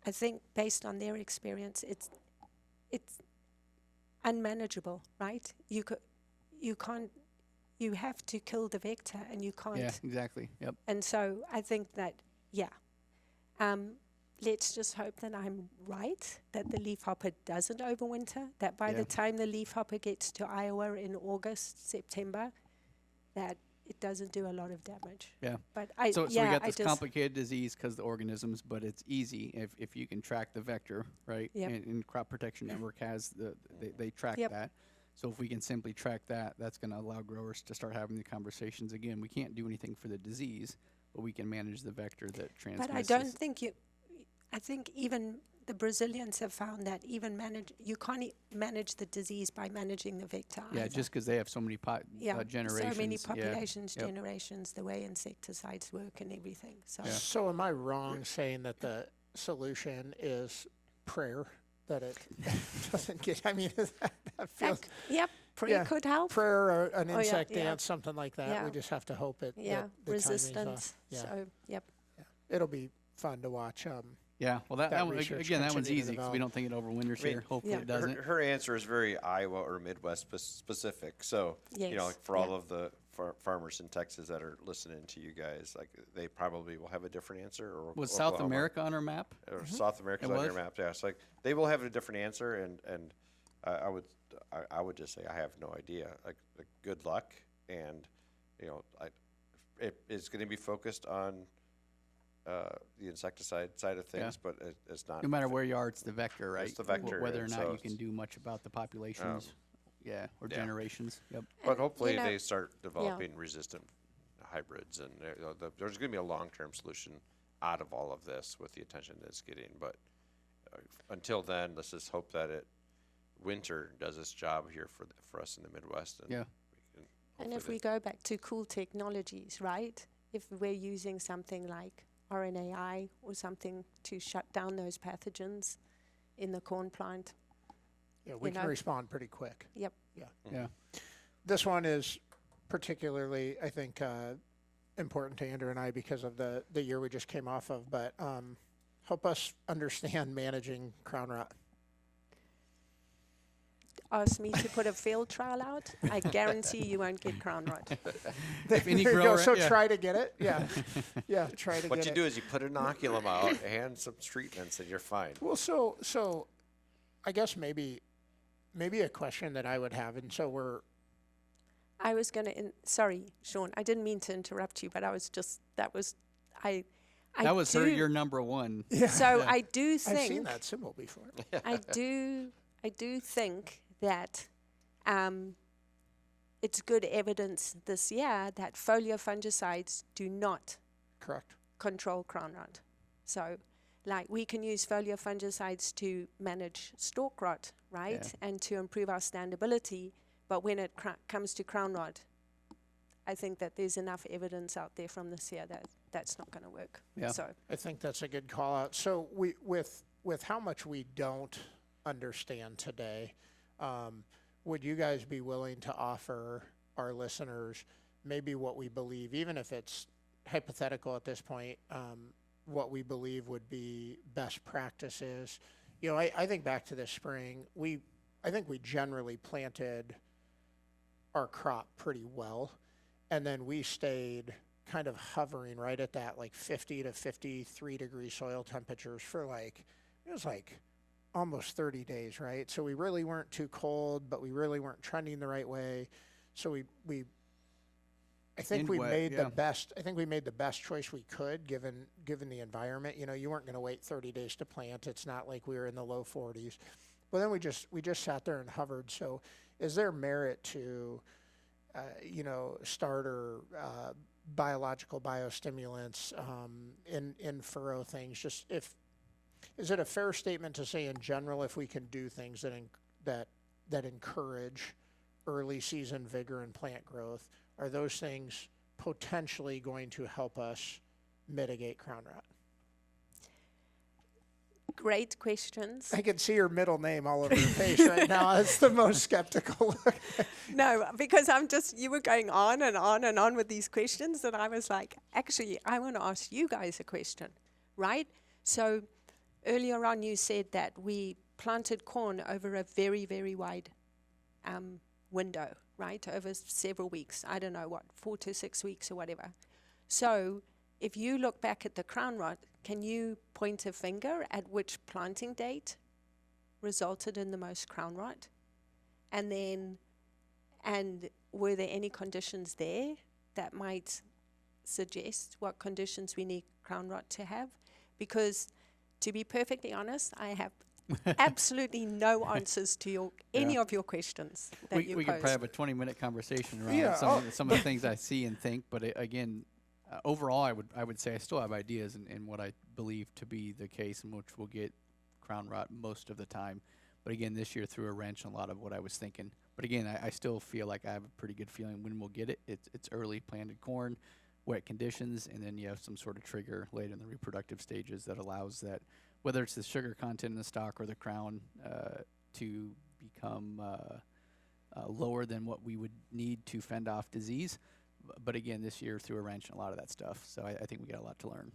I think based on their experience, it's unmanageable, right? You have to kill the vector, and you can't. Yeah, exactly. Yep. And so I think that, let's just hope that I'm right, that the leafhopper doesn't overwinter, that by the time the leafhopper gets to Iowa in August, September, that it doesn't do a lot of damage. Yeah. But So we got this complicated disease because the organisms, but it's easy if you can track the vector, right? Yep. And Crop Protection Network has they track Yep. that. So if we can simply track that, that's going to allow growers to start having the conversations again. We can't do anything for the disease, but we can manage the vector that transmits. But I don't think I think even the Brazilians have found that you can't manage the disease by managing the vector. Yeah, either. just because they have so many generations. So many yeah. populations, Yep. generations, the way insecticides work and everything. So So am I wrong saying that the solution is prayer? That it doesn't get, I mean, that feels, prayer could help. prayer or an Oh, yeah, insect yeah. dance, something like that. Yeah. We just have to hope it. Yeah, that the timing's off. resistance. Yeah. So, yep. It'll be fun to watch. Yeah, well, that one, research again, that one's continue to easy because we don't think it overwinters here. Hopefully Yeah. it doesn't. Her answer is very Iowa or Midwest specific. So, Yes. like for all of the farmers in Texas that are listening to you guys, like they probably will have a different answer. Or Was South Oklahoma. America on our map? Or South America's It on your was? map. Yeah, it's like they will have a different answer, and I would just say I have no idea. Like good luck, and it's going to be focused on the insecticide side of things, but it's not. No matter where you are, it's the vector, right? It's the vector, Whether or and not so you can do much about the populations, or generations. Yep. But hopefully you know, they start developing resistant hybrids, and there's going to be a long-term solution out of all of this with the attention that it's getting. But until then, let's just hope that winter does its job here for us in the Midwest. And Yeah. And if we go back to cool technologies, right? if we're using something like RNAi or something to shut down those pathogens in the corn plant. Yeah, we can respond pretty quick. Yep. Yeah. This one is particularly, I think, important to Andrew and I because of the year we just came off of, but help us understand managing crown rot. Ask me to put a field trial out, I guarantee you won't get crown rot. If any There you go. grower, So yeah. try to get it. Yeah. Yeah, try to get it. What you do is you put inoculum out, hand some treatments, and you're fine. Well, so I guess maybe a question that I would have, and so I was going to, sorry, Sean, I didn't mean to interrupt you, but I was just, that was your number one. yeah. So Yeah. I do I've think, seen that symbol before. I do think that it's good evidence this year that foliar fungicides do not Correct. control crown rot. So, like, we can use foliar fungicides to manage stalk rot, right, Yeah. and to improve our standability. But when it comes to crown rot, I think that there's enough evidence out there from this year that that's not going to work. Yeah. So, I think that's a good call out. So with how much we don't understand today, would you guys be willing to offer our listeners maybe what we believe, even if it's hypothetical at this point, what we believe would be best practices? You know, I think back to this spring, I think we generally planted our crop pretty well, and then we stayed kind of hovering right at that like 50 to 53 degree soil temperatures for it was almost 30 days, right? So we really weren't too cold, but we really weren't trending the right way. So I think we made the best choice we could given the environment. You know, you weren't going to wait 30 days to plant. It's not like we were in the low 40s. But then we just sat there and hovered. So is there merit to starter biological biostimulants in furrow things? Is it a fair statement to say in general, if we can do things that encourage early season vigor and plant growth, are those things potentially going to help us mitigate crown rot? great questions. I can see your middle name all over your face right now. It's the most skeptical look. No, because you were going on and on and on with these questions, and I was like, actually, I want to ask you guys a question, right? So earlier on, you said that we planted corn over a very, very wide window, right? Over several weeks. I don't know 4 to 6 weeks or whatever. So if you look back at the crown rot, can you point a finger at which planting date resulted in the most crown rot? And were there any conditions there that might suggest what conditions we need crown rot to have? Because to be perfectly honest, I have absolutely no answers to any of your questions that you we could posed. probably have a 20-minute conversation around some of the things I see and think, but again, overall, I would say I still have ideas in what I believe to be the case in which we'll get crown rot most of the time. But again, this year threw a wrench in a lot of what I was thinking. But again, I still feel like I have a pretty good feeling when we'll get it. It's early planted corn, wet conditions, and then you have some sort of trigger late in the reproductive stages that allows that, whether it's the sugar content in the stalk or the crown, to become lower than what we would need to fend off disease. But again, this year threw a wrench in a lot of that stuff. So I think we got a lot to learn.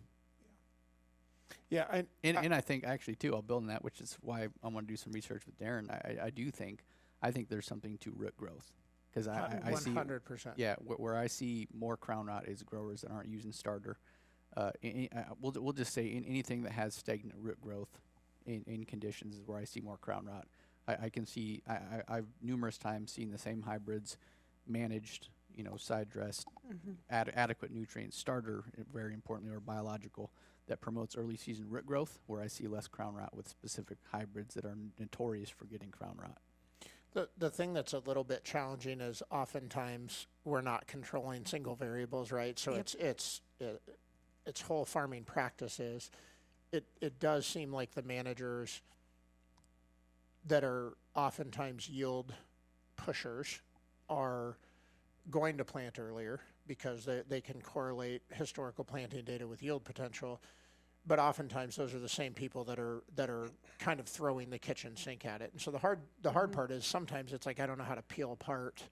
Yeah, And I think actually too, I'll build on that, which is why I want to do some research with Daren. I think there's something to root growth, because I see 100%. Yeah, where I see more crown rot is growers that aren't using starter. We'll just say anything that has stagnant root growth in conditions is where I see more crown rot. I've numerous times seen the same hybrids managed, side dressed, adequate nutrients, starter, very importantly, or biological, that promotes early season root growth, where I see less crown rot with specific hybrids that are notorious for getting crown rot. The thing that's a little bit challenging is oftentimes we're not controlling single variables, right? So it's whole farming practices. It does seem like the managers that are oftentimes yield pushers are going to plant earlier because they can correlate historical planting data with yield potential. But oftentimes those are the same people that are kind of throwing the kitchen sink at it. And so the hard part is sometimes it's like I don't know how to peel apart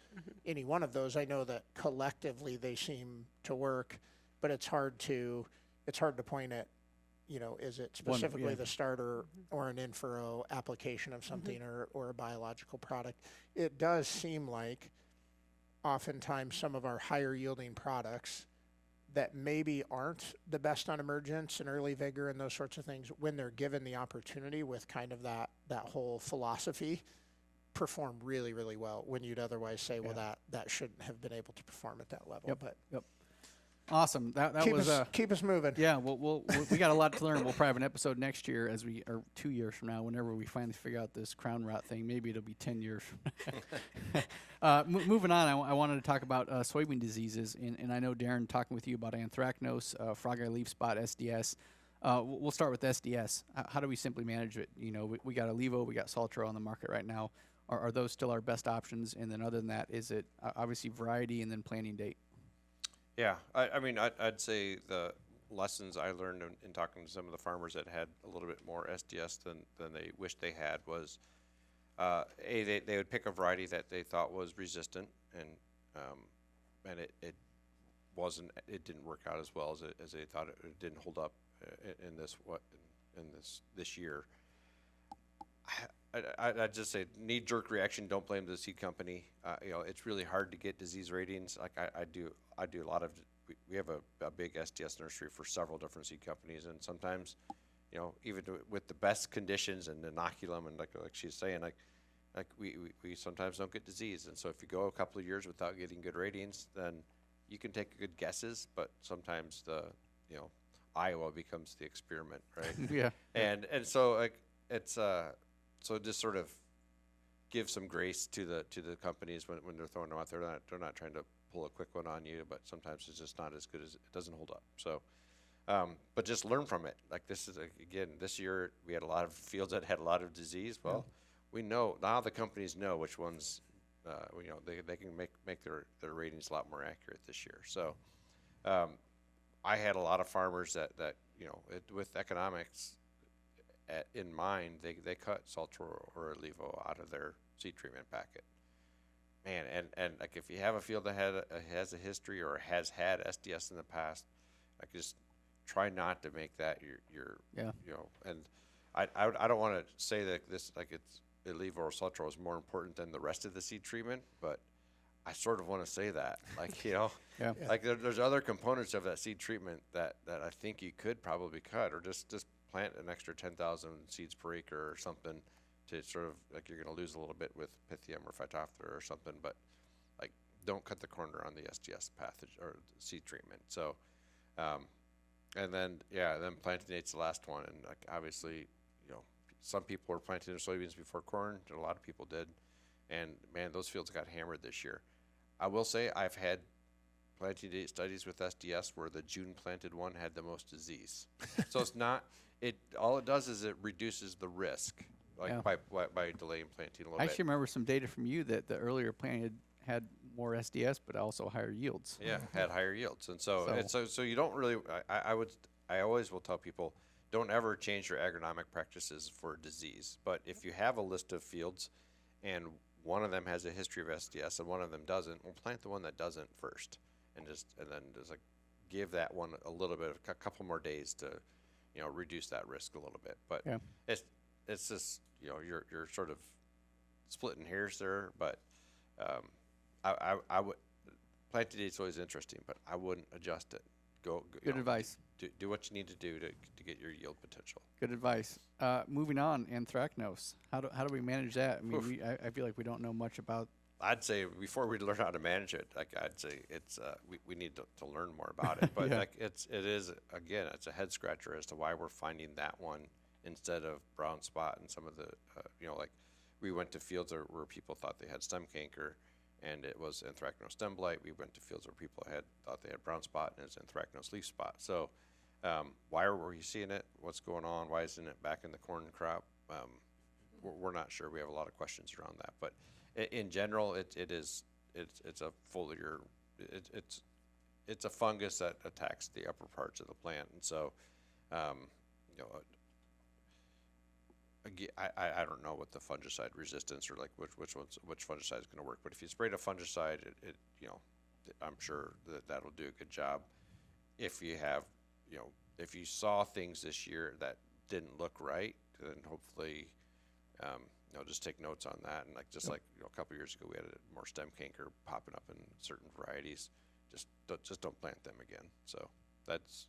any one of those. I know that collectively they seem to work, but it's hard to point at, is it specifically the starter or an in-furrow application of something or a biological product. It does seem like oftentimes some of our higher yielding products that maybe aren't the best on emergence and early vigor and those sorts of things, when they're given the opportunity with kind of that whole philosophy, perform really, really well when you'd otherwise say, well, that shouldn't have been able to perform at that level. Yep. Awesome. That was keep us moving. Yeah. We got a lot to learn. We'll probably have an episode next year or 2 years from now, whenever we finally figure out this crown rot thing. Maybe it'll be 10 years. Moving on, I wanted to talk about soybean diseases, and I know Daren talking with you about anthracnose, frog eye leaf spot, SDS. We'll start with SDS. How do we simply manage it? We got Levo, we got Saltro on the market right now. Are those still our best options? And then other than that, is it obviously variety and then planting date? Yeah, I'd say the lessons I learned in talking to some of the farmers that had a little bit more SDS than they wished they had was, they would pick a variety that they thought was resistant, and it didn't work out as well as they thought. It didn't hold up in this year. I'd just say knee-jerk reaction. Don't blame the seed company. It's really hard to get disease ratings. Like I do a lot of. We have a big SDS nursery for several different seed companies, and sometimes, even with the best conditions and inoculum, and like she's saying, like we sometimes don't get disease. And so if you go a couple of years without getting good ratings, then you can take good guesses, but sometimes Iowa becomes the experiment, right? Yeah. And so like it's so just sort of give some grace to the companies when they're throwing them out there. They're not trying to pull a quick one on you, but sometimes it's just not as good as it doesn't hold up. So, but just learn from it. Like this year we had a lot of fields that had a lot of disease. Well, we know now the companies know which ones, they can make their ratings a lot more accurate this year. So, I had a lot of farmers that with economics in mind, they cut Saltro or Levo out of their seed treatment packet. Man, and like if you have a field that has a history or has had SDS in the past, like just try not to make that your And I don't want to say that this like it's Levo or Saltro is more important than the rest of the seed treatment, but I sort of want to say that, like like there's other components of that seed treatment that I think you could probably cut, or just plant an extra 10,000 seeds per acre or something to sort of like you're going to lose a little bit with Pythium or Phytophthora or something, but like don't cut the corner on the SDS pathogen or seed treatment. So, and then planting date's the last one, and like obviously some people were planting their soybeans before corn, and a lot of people did, and man, those fields got hammered this year. I will say I've had planting date studies with SDS where the June planted one had the most disease. So it's not. All it does is it reduces the risk, by delaying planting a little bit. I actually remember some data from you that the earlier planted had more SDS, but also higher yields. Yeah, had higher yields, and so you don't really. I always will tell people, don't ever change your agronomic practices for disease. But if you have a list of fields, and one of them has a history of SDS and one of them doesn't, we'll plant the one that doesn't first, and then just like give that one a little bit of a couple more days to reduce that risk a little bit. But it's just you're sort of splitting hairs there. But I would planting date's always interesting, but I wouldn't adjust it. Good advice. Do what you need to do to get your yield potential. Good advice. Moving on, anthracnose. How do we manage that? I mean, I feel like we don't know much about. I'd say before we learn how to manage it, like I'd say it's we need to learn more about it. But like it is it's a head scratcher as to why we're finding that one instead of brown spot and some of the like we went to fields where people thought they had stem canker and it was anthracnose stem blight. We went to fields where people thought they had brown spot and it's anthracnose leaf spot. So why were we seeing it? What's going on? Why isn't it back in the corn crop? We're not sure. We have a lot of questions around that, but in general, it's a foliar. it's a fungus that attacks the upper parts of the plant, and so you know, I don't know what the fungicide resistance or like which fungicide is going to work, but if you sprayed a fungicide, it you know, I'm sure that'll do a good job. If you have, you know, if you saw things this year that didn't look right, then hopefully, you know, just take notes on that. And like just like, you know, a couple years ago, we had more stem canker popping up in certain varieties. Just don't plant them again. So that's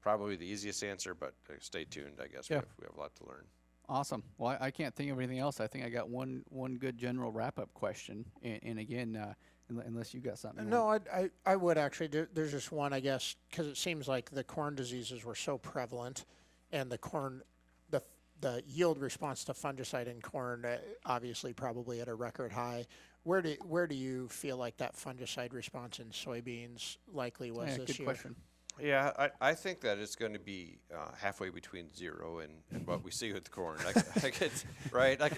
probably the easiest answer, but stay tuned. I guess we have a lot to learn. Awesome. Well, I can't think of anything else. I think I got one good general wrap-up question. And again, unless you got something. No, I would actually. There's just one, I guess, because it seems like the corn diseases were so prevalent, and the yield response to fungicide in corn, obviously probably at a record high. Where do you feel like that fungicide response in soybeans likely was this good year? question. Yeah, I think that it's going to be halfway between 0 and what we see with corn. Like it's right. Like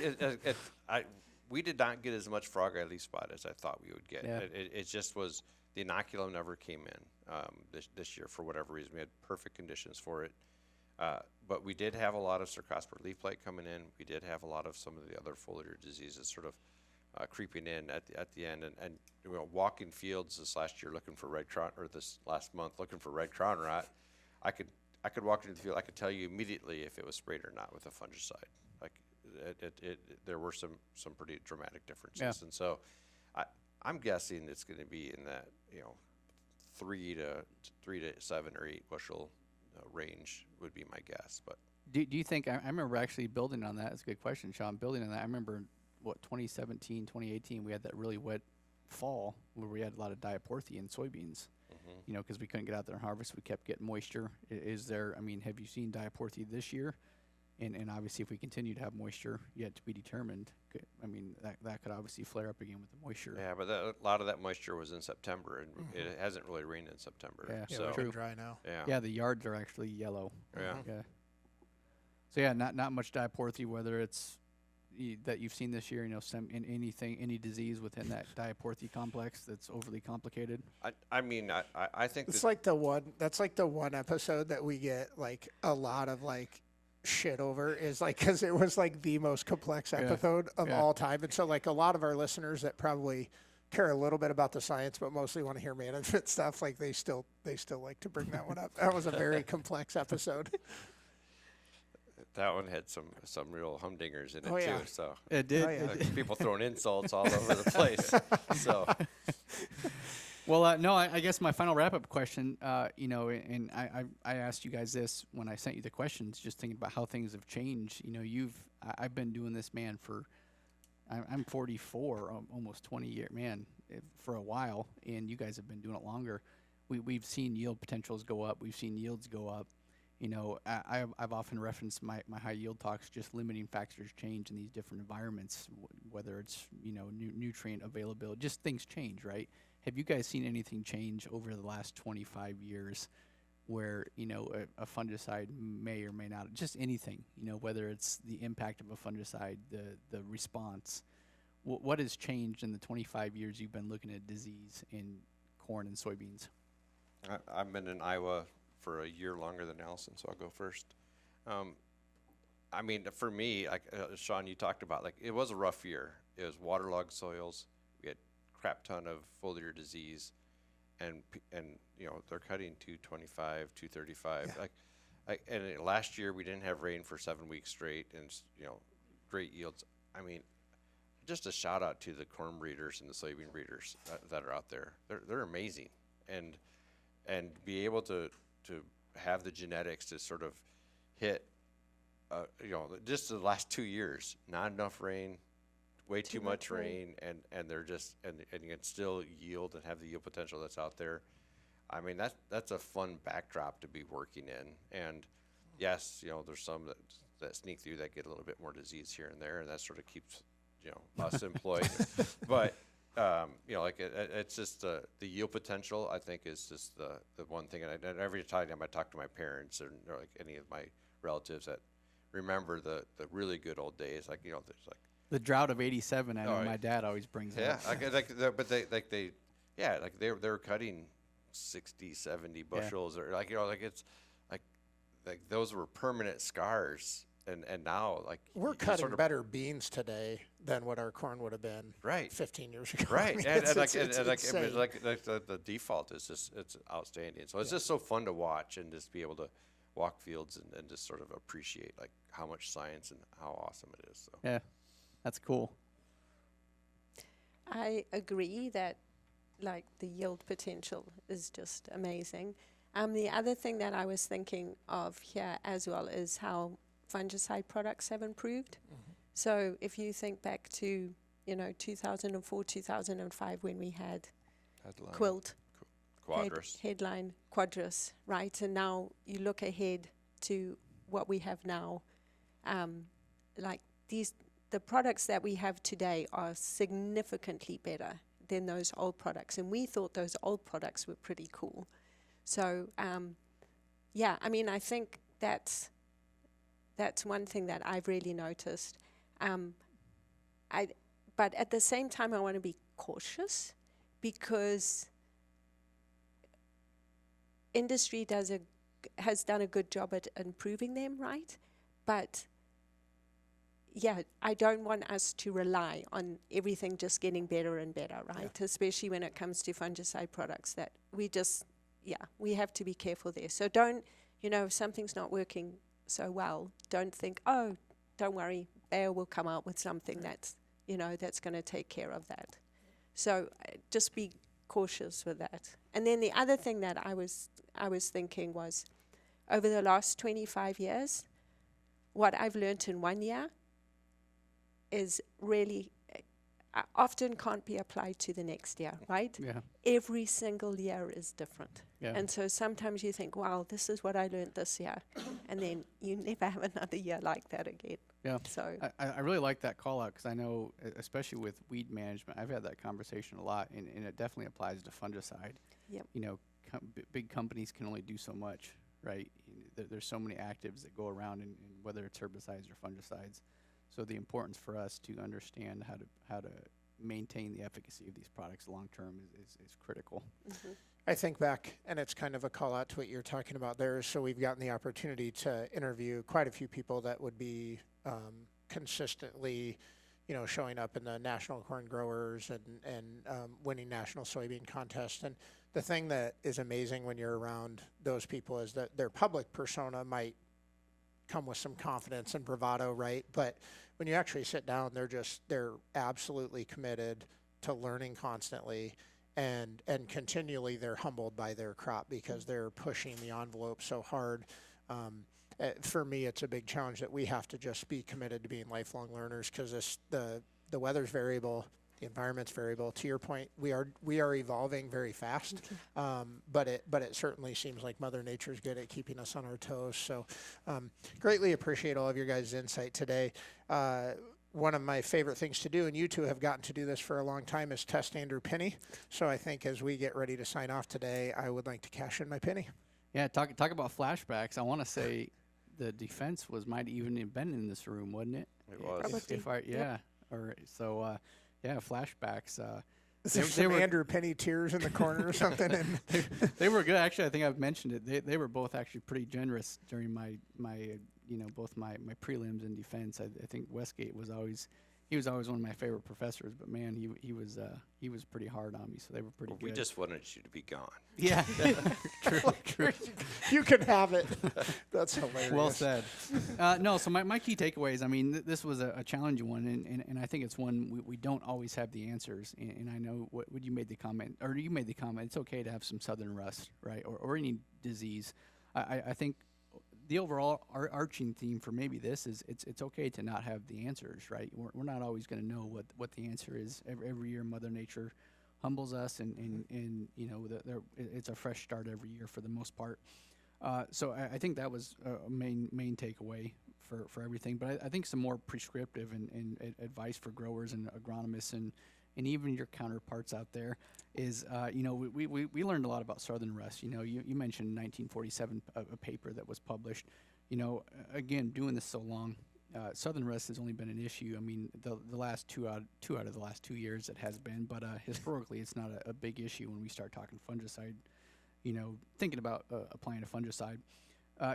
we did not get as much frog eye leaf spot as I thought we would get. Yeah. It just was the inoculum never came in this year for whatever reason. We had perfect conditions for it, but we did have a lot of Cercospora leaf blight coming in. We did have a lot of some of the other foliar diseases sort of creeping in at the end, and you know, walking fields this last year looking for red crown, or this last month looking for red crown rot. I could walk into the field. I could tell you immediately if it was sprayed or not with a fungicide. Like there were some pretty dramatic differences, and so I'm guessing it's going to be in that, you know, 3 to 7 or 8 bushel range would be my guess. But Do you think, I remember actually building on that. That's a good question, Sean. Building on that, I remember 2017, 2018, we had that really wet fall where we had a lot of diaporthy in soybeans. You know, because we couldn't get out there and harvest, we kept getting moisture. Is there? I mean, have you seen diaporthy this year? And obviously, if we continue to have moisture, yet to be determined, I mean, that could obviously flare up again with the moisture. yeah, but a lot of that moisture was in September, and it hasn't really rained in September. Yeah, so true. Dry now. Yeah, the yards are actually yellow. Yeah. Yeah. So yeah, not much diaporthy, whether it's that you've seen this year, you know, any disease within that diaporthy complex that's overly complicated. I mean, I think It's like that's like the one episode that we get like a lot of like shit over, is like, because it was like the most complex episode of all time. And so like a lot of our listeners that probably care a little bit about the science, but mostly want to hear management stuff, like they still like to bring that one up. That was a very complex episode. that one had some real humdingers in it too. So It did. Oh, yeah. people throwing insults all over the place. So Well, no, I guess my final wrap-up question, you know, and I asked you guys this when I sent you the questions, just thinking about how things have changed. You know, I've been doing this, man, I'm 44, almost 20 years, man, for a while, and you guys have been doing it longer. We've seen yield potentials go up. We've seen yields go up. You know, I've often referenced my high yield talks, just limiting factors change in these different environments, whether it's, you know, nutrient availability, just things change, right? Have you guys seen anything change over the last 25 years where, you know, a fungicide may or may not, just anything, you know, whether it's the impact of a fungicide, the response, what has changed in the 25 years you've been looking at disease in corn and soybeans? I've been in Iowa for a year longer than Allison, so I'll go first. I mean, for me, like Sean, you talked about, like, it was a rough year. It was waterlogged soils. We had crap ton of foliar disease, and you know, they're cutting 225, 235. And last year we didn't have rain for 7 weeks straight, and you know, great yields. I mean, just a shout out to the corn breeders and the soybean breeders that are out there. They're amazing, and be able to have the genetics to sort of hit, you know, just the last 2 years, not enough rain, way too much rain, and they're just, and you can still yield and have the yield potential that's out there. I mean, that's a fun backdrop to be working in. And yes, you know, there's some that sneak through that get a little bit more disease here and there, and that sort of keeps, you know, us employed. But you know, like it's just the yield potential, I think, is just the one thing. And every time I talk to my parents or like any of my relatives that remember the really good old days, like, you know, there's like The drought of '87, I know my dad always brings it up. but they were cutting 60, 70 bushels, or like, like it's like those were permanent scars. And now, like, We're you cutting sort of, better beans today than what our corn would have been Right. 15 years ago. right, I mean, and insane. like the default is just, it's outstanding. So it's just so fun to watch and just be able to walk fields and just sort of appreciate like how much science and how awesome it is. So Yeah, that's cool. I agree that like the yield potential is just amazing. The other thing that I was thinking of here as well is how fungicide products have improved. So if you think back to, 2004, 2005 when we had headline, Quilt, Quadris. headline, Quadris, right? And now you look ahead to what we have now. Like the products that we have today are significantly better than those old products. And we thought those old products were pretty cool. So, yeah, I mean, I think that's one thing that I've really noticed. But at the same time, I want to be cautious because industry has done a good job at improving them, right? But yeah, I don't want us to rely on everything just getting better and better, right? Yeah. Especially when it comes to fungicide products that we have to be careful there. So don't, if something's not working so well, don't think, oh, don't worry, Bayer will come out with something that's going to take care of that. So just be cautious with that. And then the other thing that I was thinking was, over the last 25 years, what I've learned in 1 year is really often can't be applied to the next year, right? Yeah. Every single year is different. Yeah. And so sometimes you think, wow, this is what I learned this year. And then you never have another year like that again. Yeah. So I really like that call out because I know, especially with weed management, I've had that conversation a lot, and it definitely applies to fungicide. Yep. Big companies can only do so much, right? There's so many actives that go around, and whether it's herbicides or fungicides. So the importance for us to understand how to maintain the efficacy of these products long term is critical. Mm-hmm. I think back, and it's kind of a call out to what you're talking about there. So we've gotten the opportunity to interview quite a few people that would be consistently, showing up in the national corn growers and winning national soybean contests. And the thing that is amazing when you're around those people is that their public persona might come with some confidence and bravado, right? But when you actually sit down, they're absolutely committed to learning constantly, and continually they're humbled by their crop because they're pushing the envelope so hard. For me, it's a big challenge that we have to just be committed to being lifelong learners because the weather's variable, the environment's variable. To your point, we are evolving very fast, but it certainly seems like Mother Nature's good at keeping us on our toes. So greatly appreciate all of your guys' insight today. One of my favorite things to do, and you two have gotten to do this for a long time, is test Andrew Penney. So I think as we get ready to sign off today, I would like to cash in my penny. Yeah, talk about flashbacks. I want to say the defense might even have been in this room, wasn't it? It was. Probably. Yeah. Or so. Yeah, flashbacks. They were Andrew Penney tears in the corner or something. And they were good. Actually, I think I've mentioned it. They were both actually pretty generous during my both my prelims and defense. I think Westgate was always one of my favorite professors. But man, he was pretty hard on me. So they were pretty good. We just wanted you to be gone. Yeah, true. You can have it. That's hilarious. Well said. No, so my key takeaways, I mean, this was a challenging one, and I think it's one we don't always have the answers. And I know what you made the comment, it's okay to have some southern rust, right, or any disease. I think the overall arching theme for maybe this is it's okay to not have the answers, right? We're not always going to know what the answer is. Every year Mother Nature humbles us, and it's a fresh start every year for the most part. So I think that was a main takeaway for everything. But I think some more prescriptive and advice for growers and agronomists and even your counterparts out there is, we learned a lot about southern rust. You mentioned in 1947 a paper that was published. Again, doing this so long, southern rust has only been an issue. I mean, the last two out of the last 2 years it has been, but historically it's not a big issue when we start talking fungicide thinking about applying a fungicide.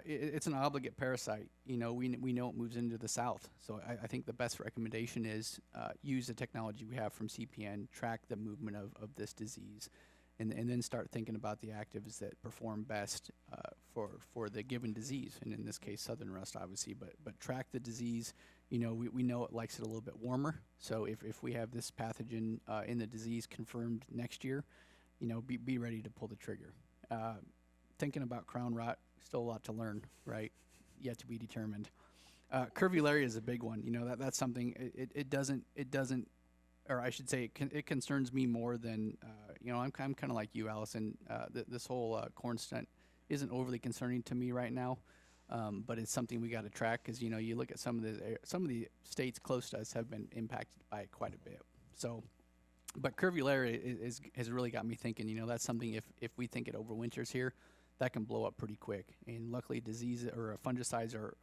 It's an obligate parasite. We know it moves into the south. So I think the best recommendation is use the technology we have from CPN, track the movement of this disease, and then start thinking about the actives that perform best for the given disease, and in this case, southern rust, obviously. But track the disease. We know it likes it a little bit warmer. So if we have this pathogen in the disease confirmed next year, be ready to pull the trigger. Thinking about crown rot, still a lot to learn, right? Yet to be determined. Curvularia is a big one. That's something it doesn't, or I should say, it concerns me more than I'm kind of like you, Allison. This whole corn stunt isn't overly concerning to me right now, but it's something we got to track because you look at some of the states close to us have been impacted by it quite a bit. So. But curvularia has really got me thinking. That's something if we think it overwinters here, that can blow up pretty quick. And luckily, disease or fungicides are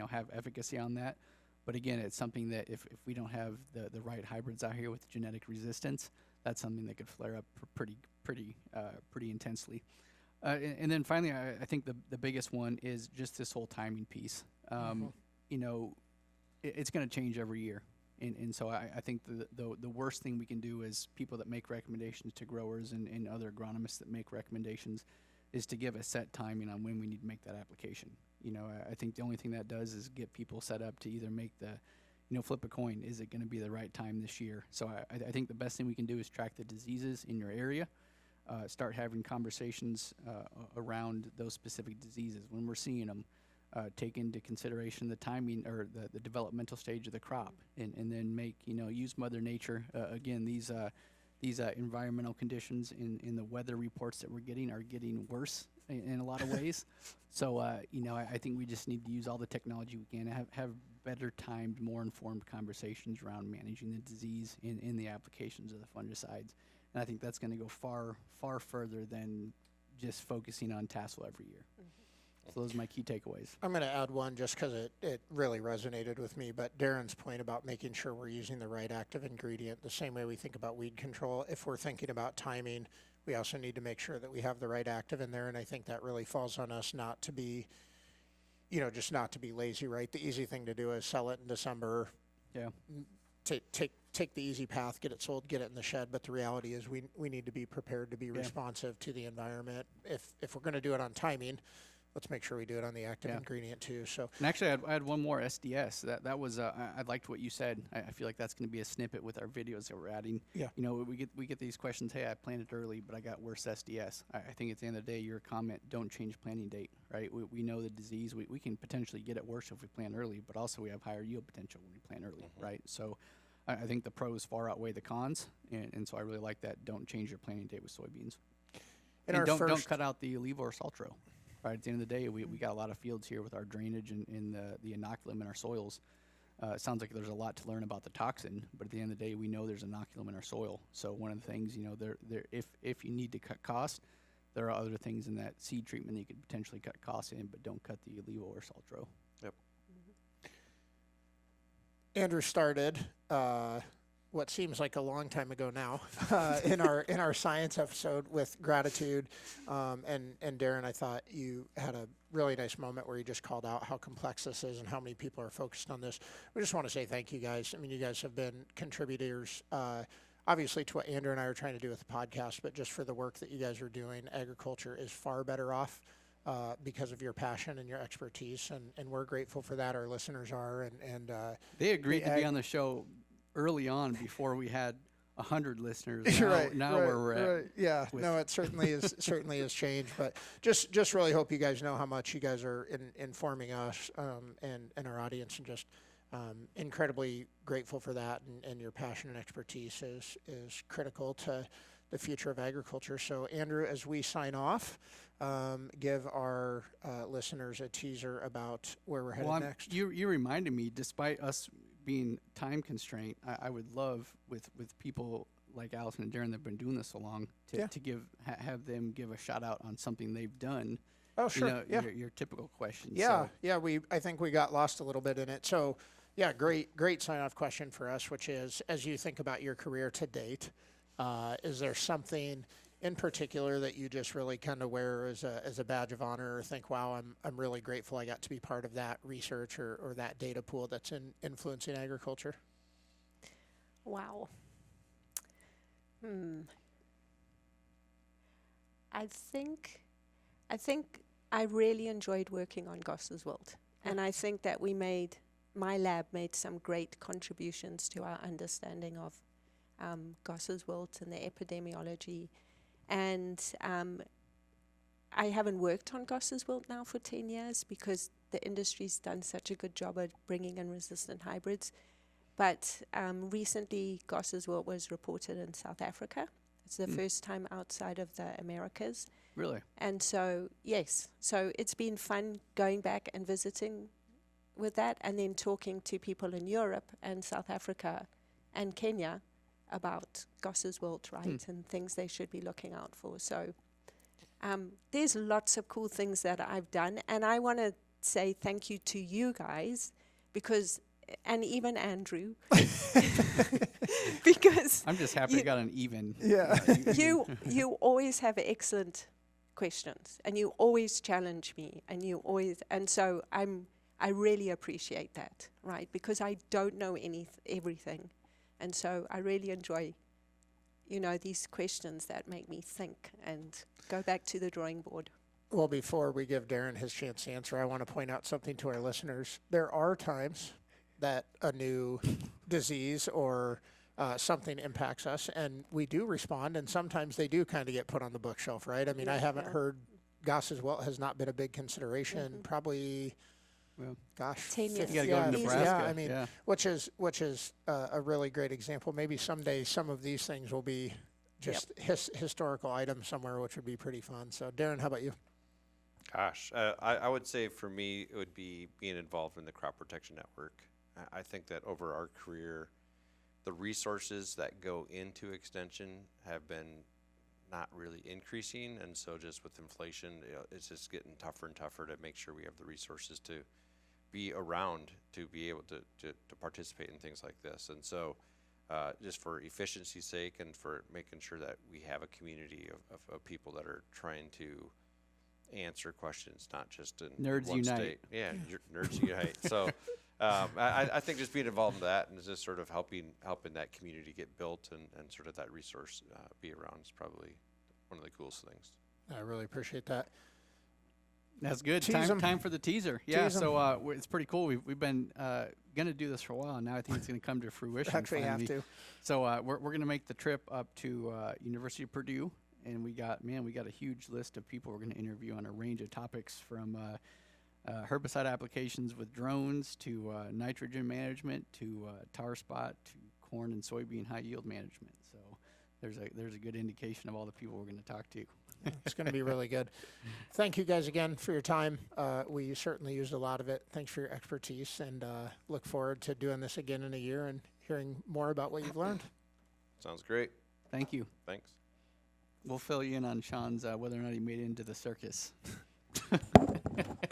have efficacy on that. But again, it's something that if we don't have the right hybrids out here with genetic resistance, that's something that could flare up pretty intensely. And then finally, I think the biggest one is just this whole timing piece. It's going to change every year. And so I think the worst thing we can do as people that make recommendations to growers and other agronomists that make recommendations is to give a set timing on when we need to make that application. I think the only thing that does is get people set up to either make flip a coin. Is it going to be the right time this year? So I think the best thing we can do is track the diseases in your area, start having conversations around those specific diseases when we're seeing them. Take into consideration the timing or the developmental stage of the crop, and then use Mother Nature. Again, these environmental conditions in the weather reports that we're getting are getting worse in a lot of ways. So I think we just need to use all the technology we can, have better timed, more informed conversations around managing the disease in the applications of the fungicides. And I think that's going to go far further than just focusing on tassel every year. So those are my key takeaways. I'm going to add one just because it really resonated with me, but Daren's point about making sure we're using the right active ingredient, the same way we think about weed control. If we're thinking about timing, we also need to make sure that we have the right active in there, and I think that really falls on us not to be, just not to be lazy, right? The easy thing to do is sell it in December. Yeah. Take the easy path, get it sold, get it in the shed, but the reality is we need to be prepared to be responsive to the environment. If we're going to do it on timing, let's make sure we do it on the active ingredient too. So, and actually, I had one more SDS. That was I liked what you said. I feel like that's going to be a snippet with our videos that we're adding. Yeah. We get these questions. Hey, I planted early, but I got worse SDS. I think at the end of the day, your comment, don't change planting date, right? We know the disease. We can potentially get it worse if we plant early, but also we have higher yield potential when we plant early, right? So, I think the pros far outweigh the cons, and so I really like that. Don't change your planting date with soybeans, and don't cut out the Levo or Saltro. Right, at the end of the day, we got a lot of fields here with our drainage and the inoculum in our soils. It sounds like there's a lot to learn about the toxin, but at the end of the day, we know there's inoculum in our soil. So one of the things, if you need to cut costs, there are other things in that seed treatment that you could potentially cut costs in, but don't cut the Levo or Saltro. Yep. Andrew started what seems like a long time ago now in our science episode with gratitude, and Daren, I thought you had a really nice moment where you just called out how complex this is and how many people are focused on this. We just want to say thank you guys. I mean, you guys have been contributors, obviously to what Andrew and I are trying to do with the podcast, but just for the work that you guys are doing. Agriculture is far better off because of your passion and your expertise, and we're grateful for that. Our listeners are, and they agreed to be on the show early on before we had 100 listeners. Now where we're at. Yeah, no, it certainly has changed, but just really hope you guys know how much you guys are informing us and our audience, and just incredibly grateful for that, and your passion and expertise is critical to the future of agriculture. So Andrew, as we sign off, give our listeners a teaser about where we're headed next. You reminded me, despite us being time constraint, I would love with people like Allison and Daren that have been doing this so long to have them give a shout out on something they've done. Oh, sure. Your typical questions. Yeah, so. I think we got lost a little bit in it. So, yeah, great sign off question for us, which is, as you think about your career to date, is there something in particular that you just really kind of wear as a badge of honor, or think, wow, I'm really grateful I got to be part of that research or that data pool that's influencing agriculture? Wow. I think I really enjoyed working on Goss's wilt, and I think that my lab made some great contributions to our understanding of Goss's wilt and the epidemiology. And I haven't worked on Goss's wilt now for 10 years because the industry's done such a good job at bringing in resistant hybrids. But recently, Goss's wilt was reported in South Africa. It's the first time outside of the Americas. Really? And so, yes, so it's been fun going back and visiting with that, and then talking to people in Europe and South Africa and Kenya about Goss's wilt, right, and things they should be looking out for. So there's lots of cool things that I've done, and I want to say thank you to you guys because, and even Andrew, because I'm just happy you got an even. Yeah. You always have excellent questions, and you always challenge me, and so I really appreciate that, right? Because I don't know everything, and so I really enjoy, these questions that make me think and go back to the drawing board. Well, before we give Daren his chance to answer, I want to point out something to our listeners. There are times that a new disease or something impacts us, and we do respond, and sometimes they do kind of get put on the bookshelf, right? I mean, I haven't heard Goss's wilt has not been a big consideration, probably, 10 years. You got to go to Nebraska. Yeah, I mean, which is a really great example. Maybe someday some of these things will be just historical items somewhere, which would be pretty fun. So, Daren, how about you? Gosh, I would say for me, it would be being involved in the crop protection network. I think that over our career, the resources that go into extension have been not really increasing. And so just with inflation, it's just getting tougher and tougher to make sure we have the resources to be around to be able to participate in things like this. And so just for efficiency's sake and for making sure that we have a community of people that are trying to answer questions, not just in Nerds one unite. state. Yeah, nerds unite. So I think just being involved in that and just sort of helping that community get built and sort of that resource be around is probably one of the coolest things. I really appreciate that. That's good. Tease 'em. Time for the teaser. Yeah, Tease 'em. so it's pretty cool. We've been going to do this for a while, and now I think it's going to come to fruition. Actually finally. have to. So we're going to make the trip up to University of Purdue, and we got a huge list of people we're going to interview on a range of topics from herbicide applications with drones to nitrogen management to tar spot to corn and soybean high yield management. So there's a good indication of all the people we're going to talk to. It's going to be really good. Thank you guys again for your time. We certainly used a lot of it. Thanks for your expertise, and look forward to doing this again in a year and hearing more about what you've learned. Sounds great. Thank you. Thanks. We'll fill you in on Sean's whether or not he made it into the circus.